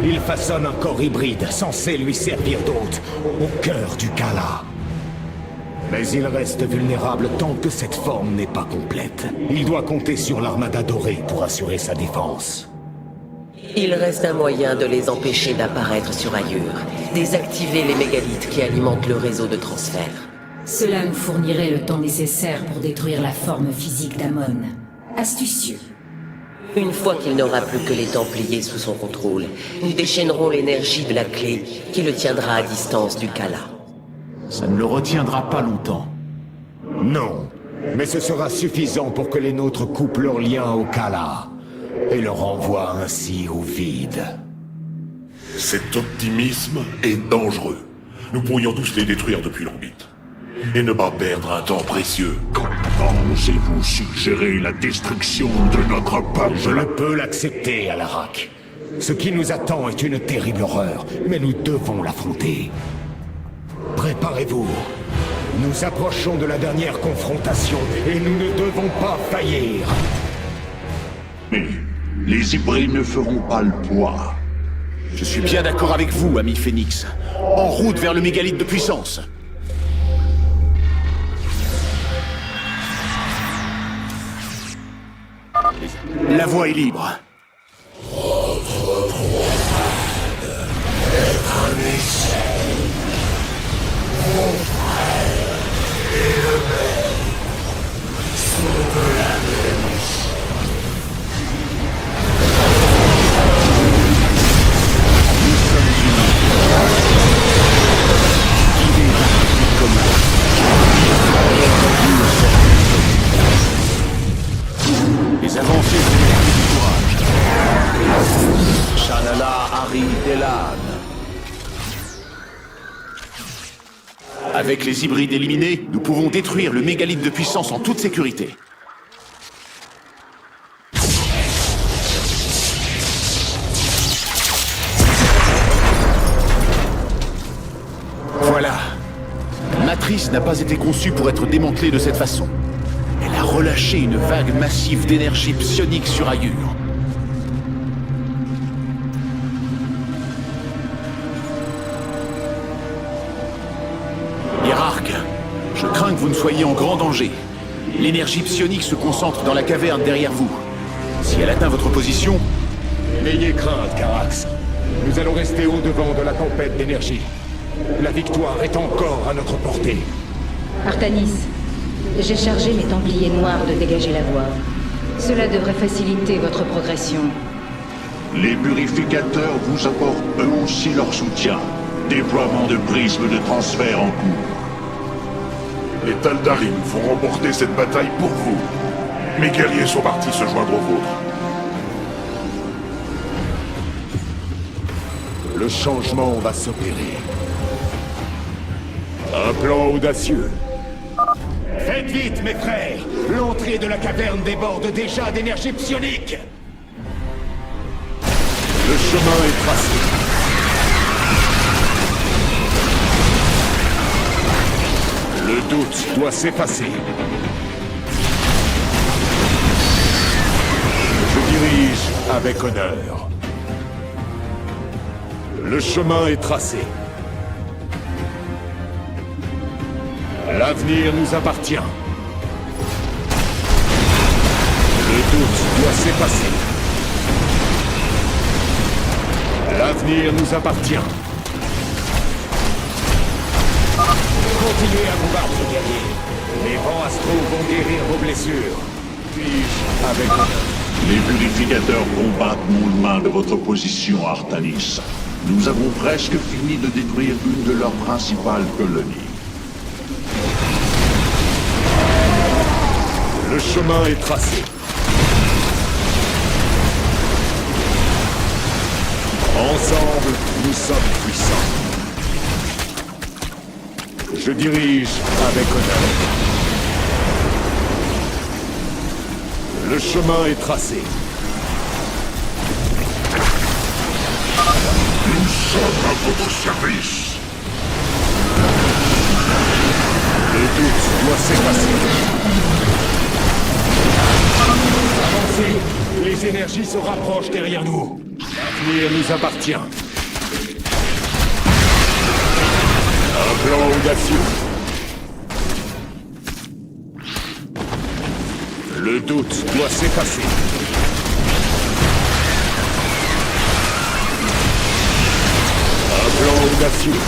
Il façonne un corps hybride censé lui servir d'hôte au cœur du Kala. Mais il reste vulnérable tant que cette forme n'est pas complète. Il doit compter sur l'armada dorée pour assurer sa défense. Il reste un moyen de les empêcher d'apparaître sur Ayur. Désactiver les mégalithes qui alimentent le réseau de transfert. Cela nous fournirait le temps nécessaire pour détruire la forme physique d'Amon. Astucieux. Une fois qu'il n'aura plus que les Templiers sous son contrôle, nous déchaînerons l'énergie de la clé qui le tiendra à distance du Kala. Ça ne le retiendra pas longtemps. Non, mais ce sera suffisant pour que les nôtres coupent leur lien au Kala et le renvoient ainsi au vide. Cet optimisme est dangereux. Nous pourrions tous les détruire depuis l'orbite. Et ne pas perdre un temps précieux. Comment osez-vous suggérer la destruction de notre peuple? Je ne peux l'accepter, Alarak. Ce qui nous attend est une terrible horreur, mais nous devons l'affronter. Préparez-vous. Nous approchons de la dernière confrontation, et nous ne devons pas faillir. Mais les hybrides ne feront pas le poids. Je suis bien d'accord avec vous, ami Phénix. En route vers le mégalith de puissance. La voie est libre. Les avancées de l'énergie du courage. Shanala Ari Delan. Avec les hybrides éliminés, nous pouvons détruire le mégalith de puissance en toute sécurité. Voilà. La matrice n'a pas été conçue pour être démantelée de cette façon. Elle a relâché une vague massive d'énergie psionique sur Ayur. Hiérarque, je crains que vous ne soyez en grand danger. L'énergie psionique se concentre dans la caverne derrière vous. Si elle atteint votre position... N'ayez crainte, Carax. Nous allons rester au-devant de la tempête d'énergie. La victoire est encore à notre portée. Artanis, j'ai chargé mes Templiers noirs de dégager la voie. Cela devrait faciliter votre progression. Les purificateurs vous apportent eux aussi leur soutien. Déploiement de prismes de transfert en cours. Les Tal'Darim vont remporter cette bataille pour vous. Mes guerriers sont partis se joindre aux vôtres. Le changement va s'opérer. Un plan audacieux. Faites vite, mes frères! L'entrée de la caverne déborde déjà d'énergie psionique! Le chemin est tracé. Le doute doit s'effacer. Je dirige avec honneur. Le chemin est tracé. L'avenir nous appartient. Le doute doit s'effacer. L'avenir nous appartient. Continuez à vous battre, guerriers. Les vents astraux vont guérir vos blessures. Puis-je avec honneur. Les purificateurs combattent non loin de votre position, Artanis. Nous avons presque fini de détruire une de leurs principales colonies. Le chemin est tracé. Ensemble, nous sommes puissants. Je dirige avec honneur. Le chemin est tracé. Nous sommes à votre service. Le doute doit s'effacer. Avancez! Les énergies se rapprochent derrière nous. L'avenir nous appartient. Un plan audacieux. Le doute doit s'effacer. Un plan audacieux.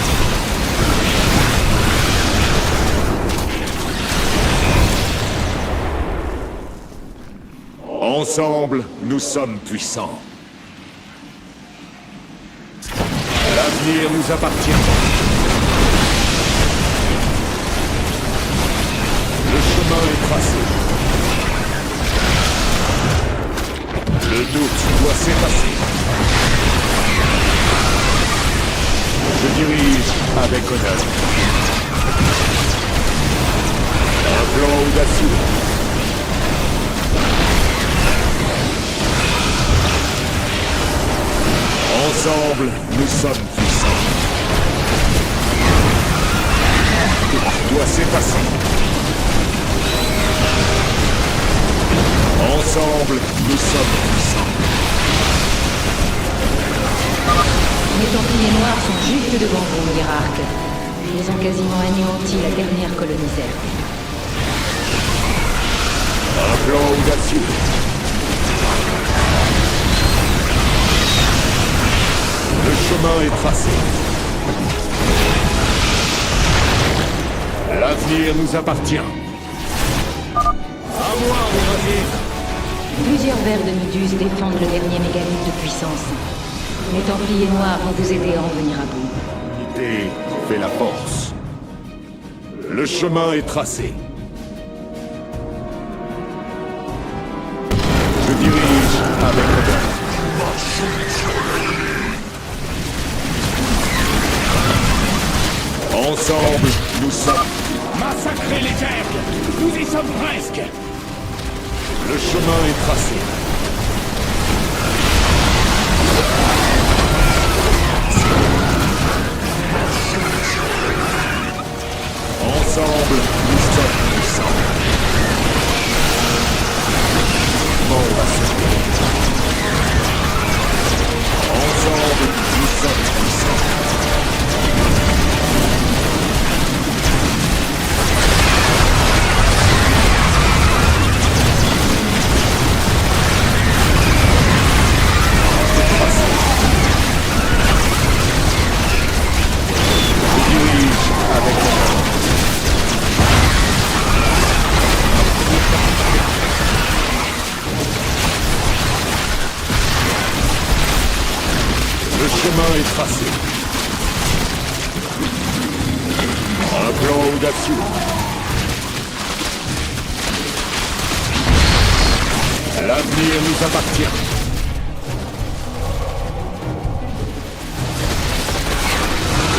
Ensemble, nous sommes puissants. L'avenir nous appartient. Le chemin est tracé. Le doute doit s'effacer. Je dirige avec honneur. Un plan audacieux. Ensemble, nous sommes puissants. Doit s'effacer. Ensemble, nous sommes puissants. Les Templiers noirs sont juste devant vous, hiérarque. Ils ont quasiment anéanti la dernière colonie Zerg. Un plan audacieux. Le chemin est tracé. L'avenir nous appartient. À moi, mon navire. Plusieurs vers de Nidus défendent le dernier mégalith de puissance. Les Templiers noirs vont vous aider à en venir à bout. L'unité fait la force. Le chemin est tracé. Je dirige avec honneur. Ensemble, nous sommes... Massacrez les Zergs! Nous y sommes presque! Le chemin est tracé. Ensemble, nous sommes puissants. Mort à ce ensemble, nous sommes puissants. Le chemin est tracé. Un plan audacieux. L'avenir nous appartient.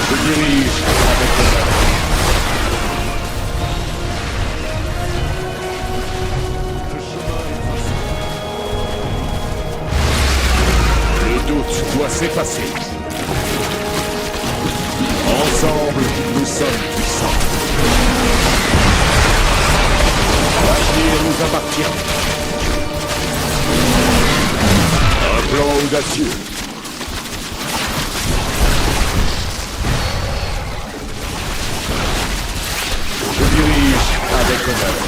Je dirige avec honneur. Le doute doit s'effacer. Ensemble, nous sommes puissants. L'avenir nous appartient. Un plan audacieux. Je dirige avec honneur.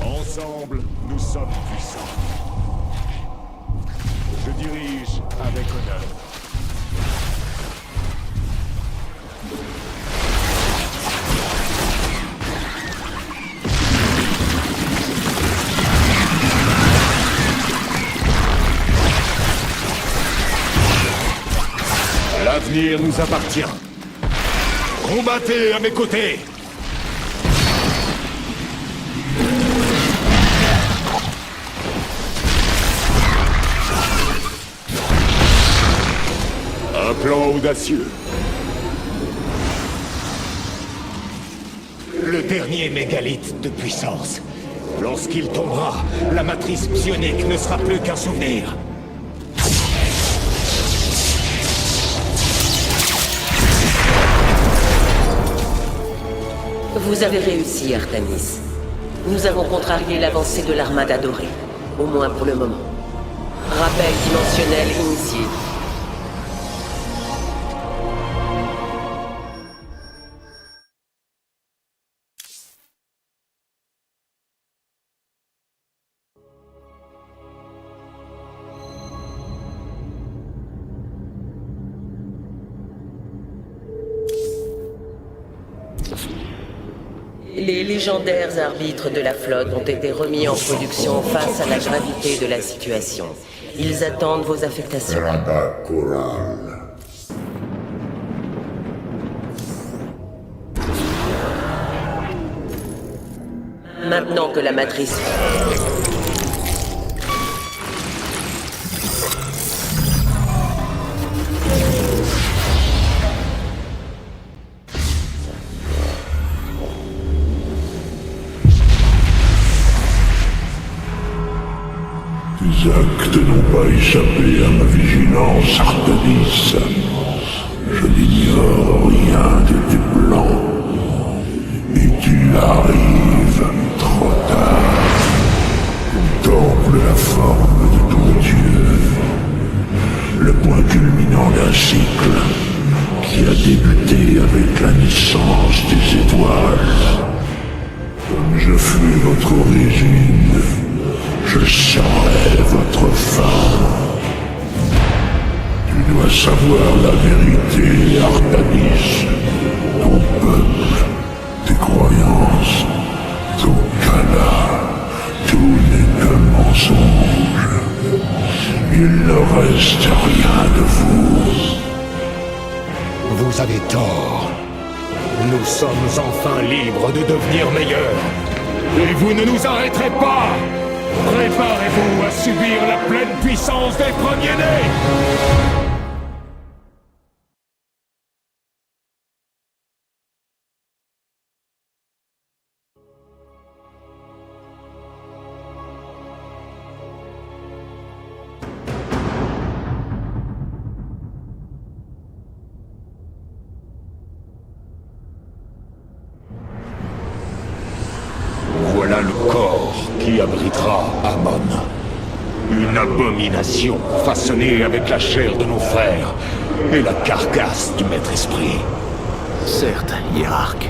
Ensemble, nous sommes puissants. Je dirige avec honneur. L'avenir nous appartient. Combattez à mes côtés. Un plan audacieux. Le dernier mégalith de puissance. Lorsqu'il tombera, la matrice psionique ne sera plus qu'un souvenir. Vous avez réussi, Artanis. Nous avons contrarié l'avancée de l'armada dorée. Au moins pour le moment. Rappel dimensionnel initié. Les légendaires arbitres de la flotte ont été remis en production face à la gravité de la situation. Ils attendent vos affectations. Maintenant que la matrice... Tes actes n'ont pas échappé à ma vigilance, Artanis. Je n'ignore rien de tes plans. Et tu arrives trop tard. Contemple la forme de ton Dieu. Le point culminant d'un cycle qui a débuté avec la naissance des étoiles. Comme je fus votre origine, je serai votre fin. Tu dois savoir la vérité, Artanis. Ton peuple, tes croyances, ton Kala, tout n'est que mensonge. Il ne reste rien de vous. Vous avez tort. Nous sommes enfin libres de devenir meilleurs. Et vous ne nous arrêterez pas. Préparez-vous à subir la pleine puissance des premiers-nés. Voilà le corps qui abritera Amon. Une abomination façonnée avec la chair de nos frères et la carcasse du Maître-Esprit. Certes, hiérarque.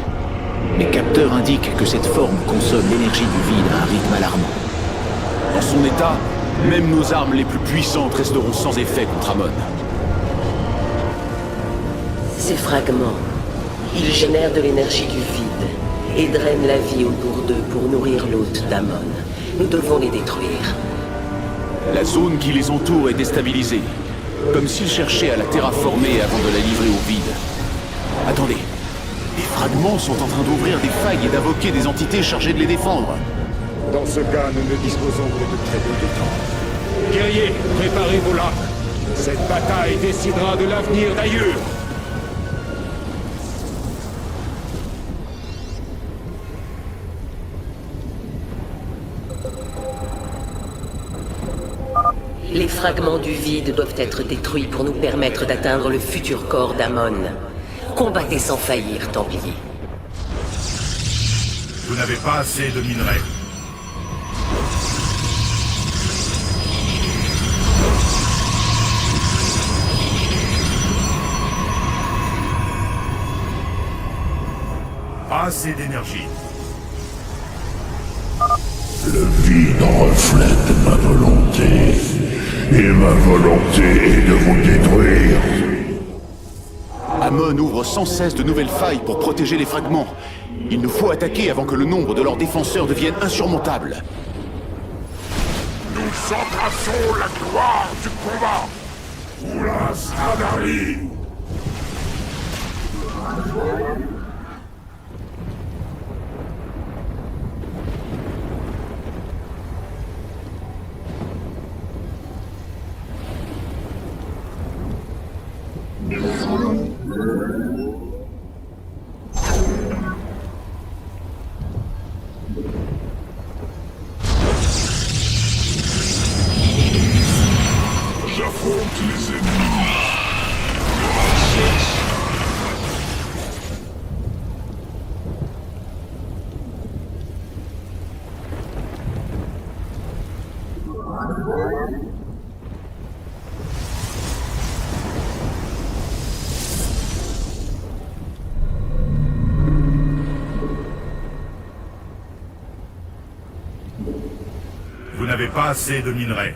Mes capteurs indiquent que cette forme consomme l'énergie du vide à un rythme alarmant. Dans son état, même nos armes les plus puissantes resteront sans effet contre Amon. Ces fragments, ils génèrent de l'énergie du vide et drainent la vie autour d'eux pour nourrir l'hôte d'Amon. Nous devons les détruire. La zone qui les entoure est déstabilisée. Comme s'ils cherchaient à la terraformer avant de la livrer au vide. Attendez. Les fragments sont en train d'ouvrir des failles et d'invoquer des entités chargées de les défendre. Dans ce cas, nous ne disposons que de très peu de temps. Guerriers, préparez vos lames. Cette bataille décidera de l'avenir d'Aïur. Les fragments du vide doivent être détruits pour nous permettre d'atteindre le futur corps d'Amon. Combattez sans faillir, Templiers. Vous n'avez pas assez de minerais. Pas assez d'énergie. Le vide reflète ma volonté, et ma volonté est de vous détruire. Amon ouvre sans cesse de nouvelles failles pour protéger les fragments. Il nous faut attaquer avant que le nombre de leurs défenseurs devienne insurmontable. Nous embrassons la gloire du combat. Oula Stradari. J'affronte les ennemis. Vous n'avez pas assez de minerais.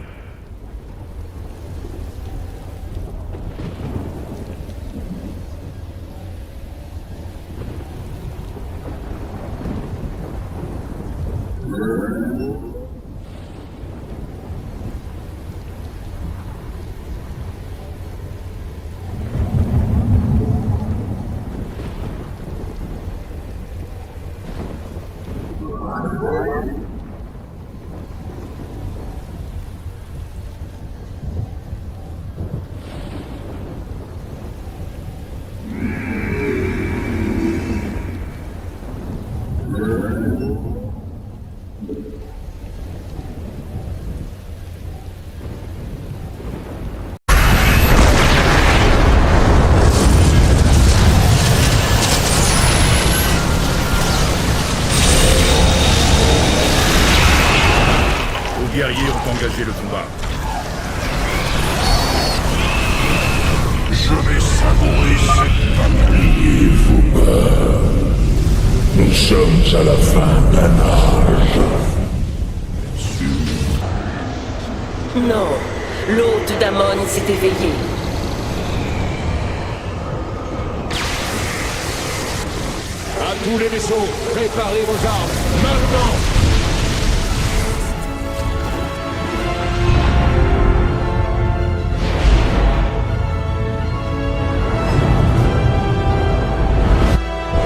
Les guerriers ont engagé le combat. Je vais savourer cette bataille, vous meurez. Nous sommes à la fin d'un âge. Non, l'hôte d'Amon s'est éveillé. À tous les vaisseaux, préparez vos armes, maintenant!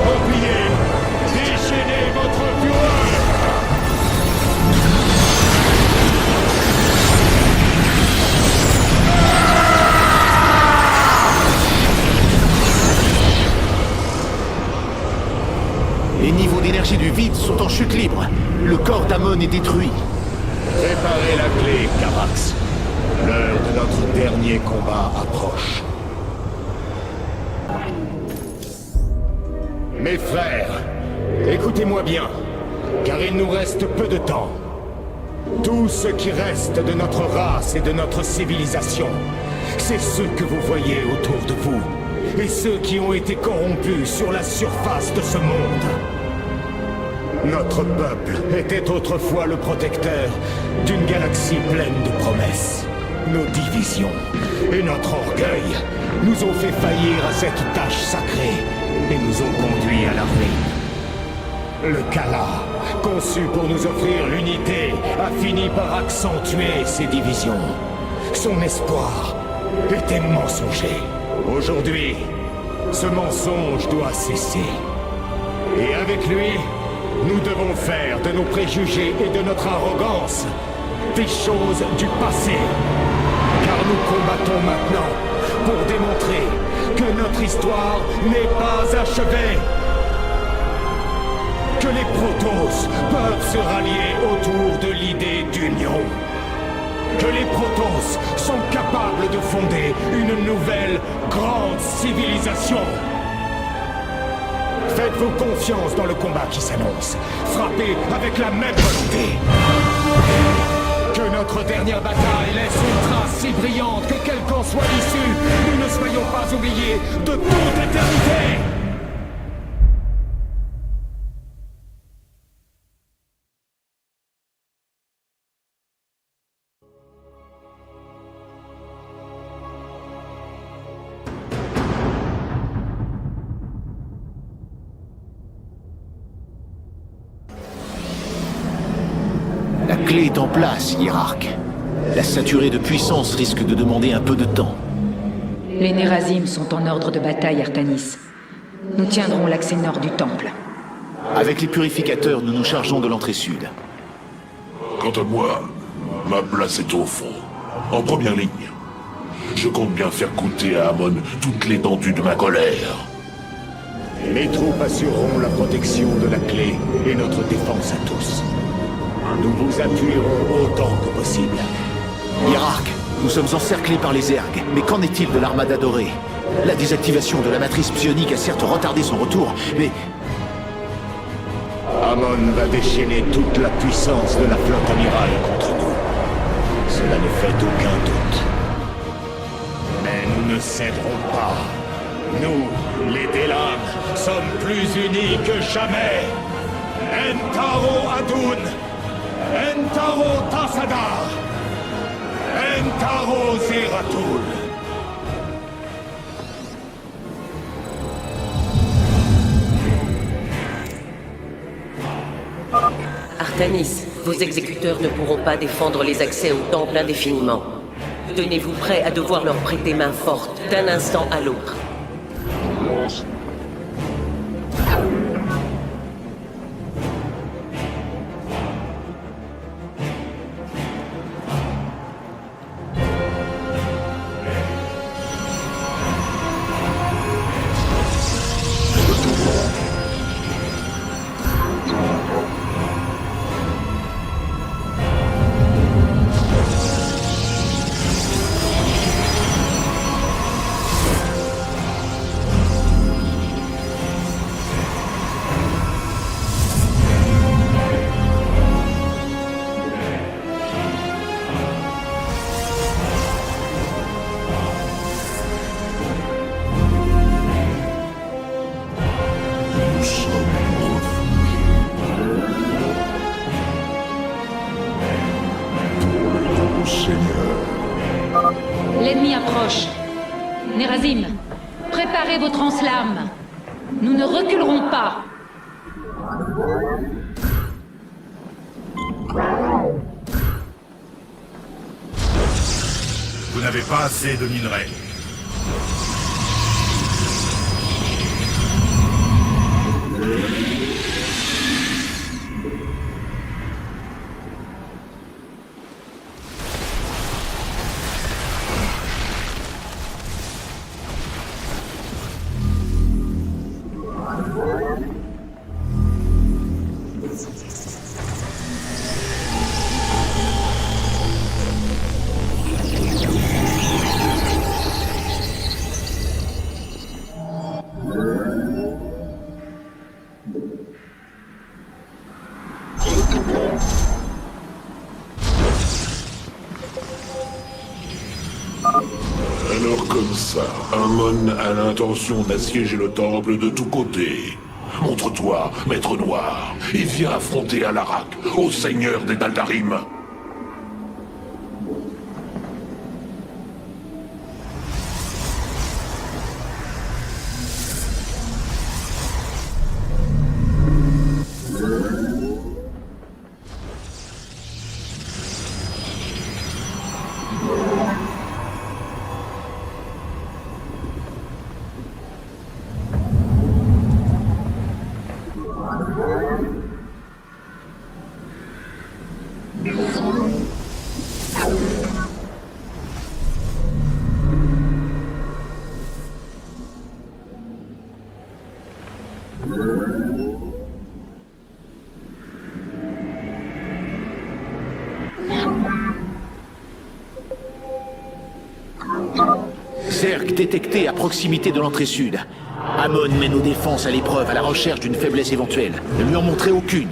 Templiers, déchaînez votre fureur! Les niveaux d'énergie du vide sont en chute libre. Le corps d'Amon est détruit. Préparez la clé, Carax. L'heure de notre dernier combat approche. Mes frères, écoutez-moi bien, car il nous reste peu de temps. Tout ce qui reste de notre race et de notre civilisation, c'est ceux que vous voyez autour de vous, et ceux qui ont été corrompus sur la surface de ce monde. Notre peuple était autrefois le protecteur d'une galaxie pleine de promesses. Nos divisions et notre orgueil nous ont fait faillir à cette tâche sacrée et nous ont conduits à la ruine. Le Kala, conçu pour nous offrir l'unité, a fini par accentuer ces divisions. Son espoir était mensonger. Aujourd'hui, ce mensonge doit cesser. Et avec lui, nous devons faire de nos préjugés et de notre arrogance des choses du passé. Car nous combattons maintenant pour démontrer que notre histoire n'est pas achevée. Que les Protoss peuvent se rallier autour de l'idée d'union. Que les Protoss sont capables de fonder une nouvelle grande civilisation. Faites-vous confiance dans le combat qui s'annonce. Frappez avec la même volonté. Que notre dernière bataille laisse une trace si brillante que quelle qu'en soit l'issue, nous ne soyons pas oubliés de toute éternité. La clé est en place, hiérarque. La saturer de puissance risque de demander un peu de temps. Les Nerazim sont en ordre de bataille, Artanis. Nous tiendrons l'accès nord du temple. Avec les purificateurs, nous nous chargeons de l'entrée sud. Quant à moi, ma place est au fond, en première ligne. Je compte bien faire goûter à Amon toute l'étendue de ma colère. Les troupes assureront la protection de la clé et notre défense à tous. Nous vous appuierons autant que possible. Hiérarque, nous sommes encerclés par les ergs, mais qu'en est-il de l'armada dorée? La désactivation de la matrice psionique a certes retardé son retour, mais... Amon va déchaîner toute la puissance de la flotte amirale contre nous. Cela ne fait aucun doute. Mais nous ne céderons pas. Nous, les Délam, sommes plus unis que jamais. Entaro Adun, Entaro Tassadar, Entaro Zeratul. Artanis, vos exécuteurs ne pourront pas défendre les accès au temple indéfiniment. Tenez-vous prêts à devoir leur prêter main forte d'un instant à l'autre. L'ennemi approche. Nerazim, préparez vos translames. Nous ne reculerons pas. Vous n'avez pas assez de minerais. Alors comme ça, Amon a l'intention d'assiéger le temple de tous côtés. Montre-toi, Maître Noir, et viens affronter Alarak, au seigneur des Daldarim. Zerg détecté à proximité de l'entrée sud. Amon met nos défenses à l'épreuve à la recherche d'une faiblesse éventuelle. Ne lui en montrer aucune.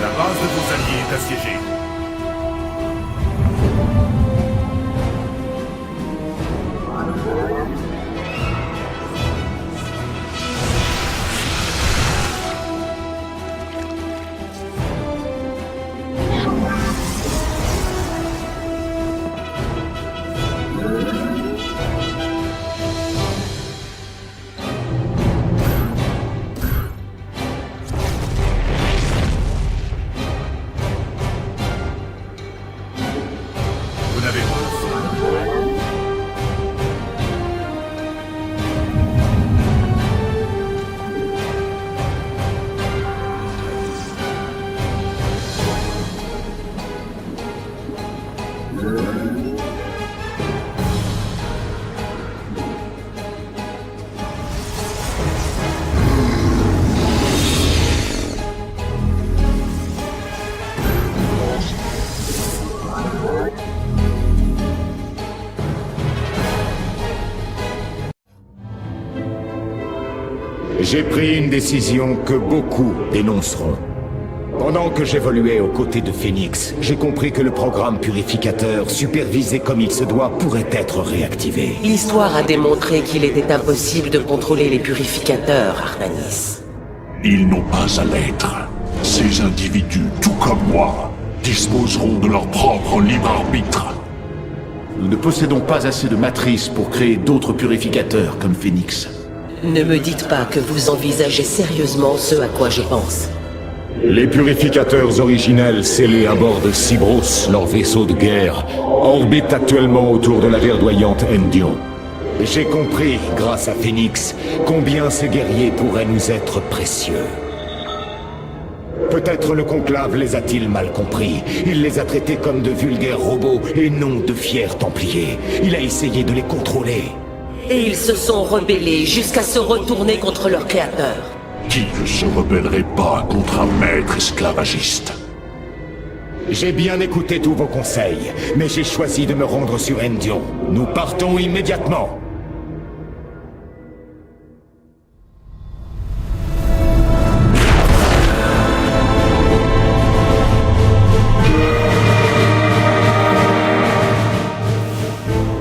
La base de vos alliés est assiégée. Vous n'avez pas. J'ai pris une décision que beaucoup dénonceront. Pendant que j'évoluais aux côtés de Phoenix, j'ai compris que le programme purificateur, supervisé comme il se doit, pourrait être réactivé. L'histoire a démontré qu'il était impossible de contrôler les purificateurs, Artanis. Ils n'ont pas à l'être. Ces individus, tout comme moi, disposeront de leur propre libre arbitre. Nous ne possédons pas assez de matrices pour créer d'autres purificateurs comme Phoenix. Ne me dites pas que vous envisagez sérieusement ce à quoi je pense. Les purificateurs originels scellés à bord de Cybros, leur vaisseau de guerre, orbitent actuellement autour de la verdoyante Endion. J'ai compris, grâce à Phoenix, combien ces guerriers pourraient nous être précieux. Peut-être le conclave les a-t-il mal compris. Il les a traités comme de vulgaires robots et non de fiers templiers. Il a essayé de les contrôler. Et ils se sont rebellés jusqu'à se retourner contre leur créateur. Qui ne se rebellerait pas contre un maître esclavagiste? J'ai bien écouté tous vos conseils, mais j'ai choisi de me rendre sur Endion. Nous partons immédiatement.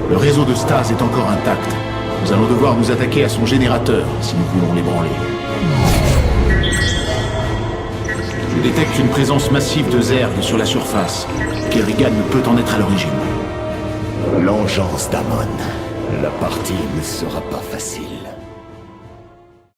Le réseau de Stase est encore intact. Nous allons devoir nous attaquer à son générateur si nous voulons l'ébranler. Je détecte une présence massive de Zerg sur la surface. Kerrigan ne peut en être à l'origine. L'engeance d'Amon. La partie ne sera pas facile.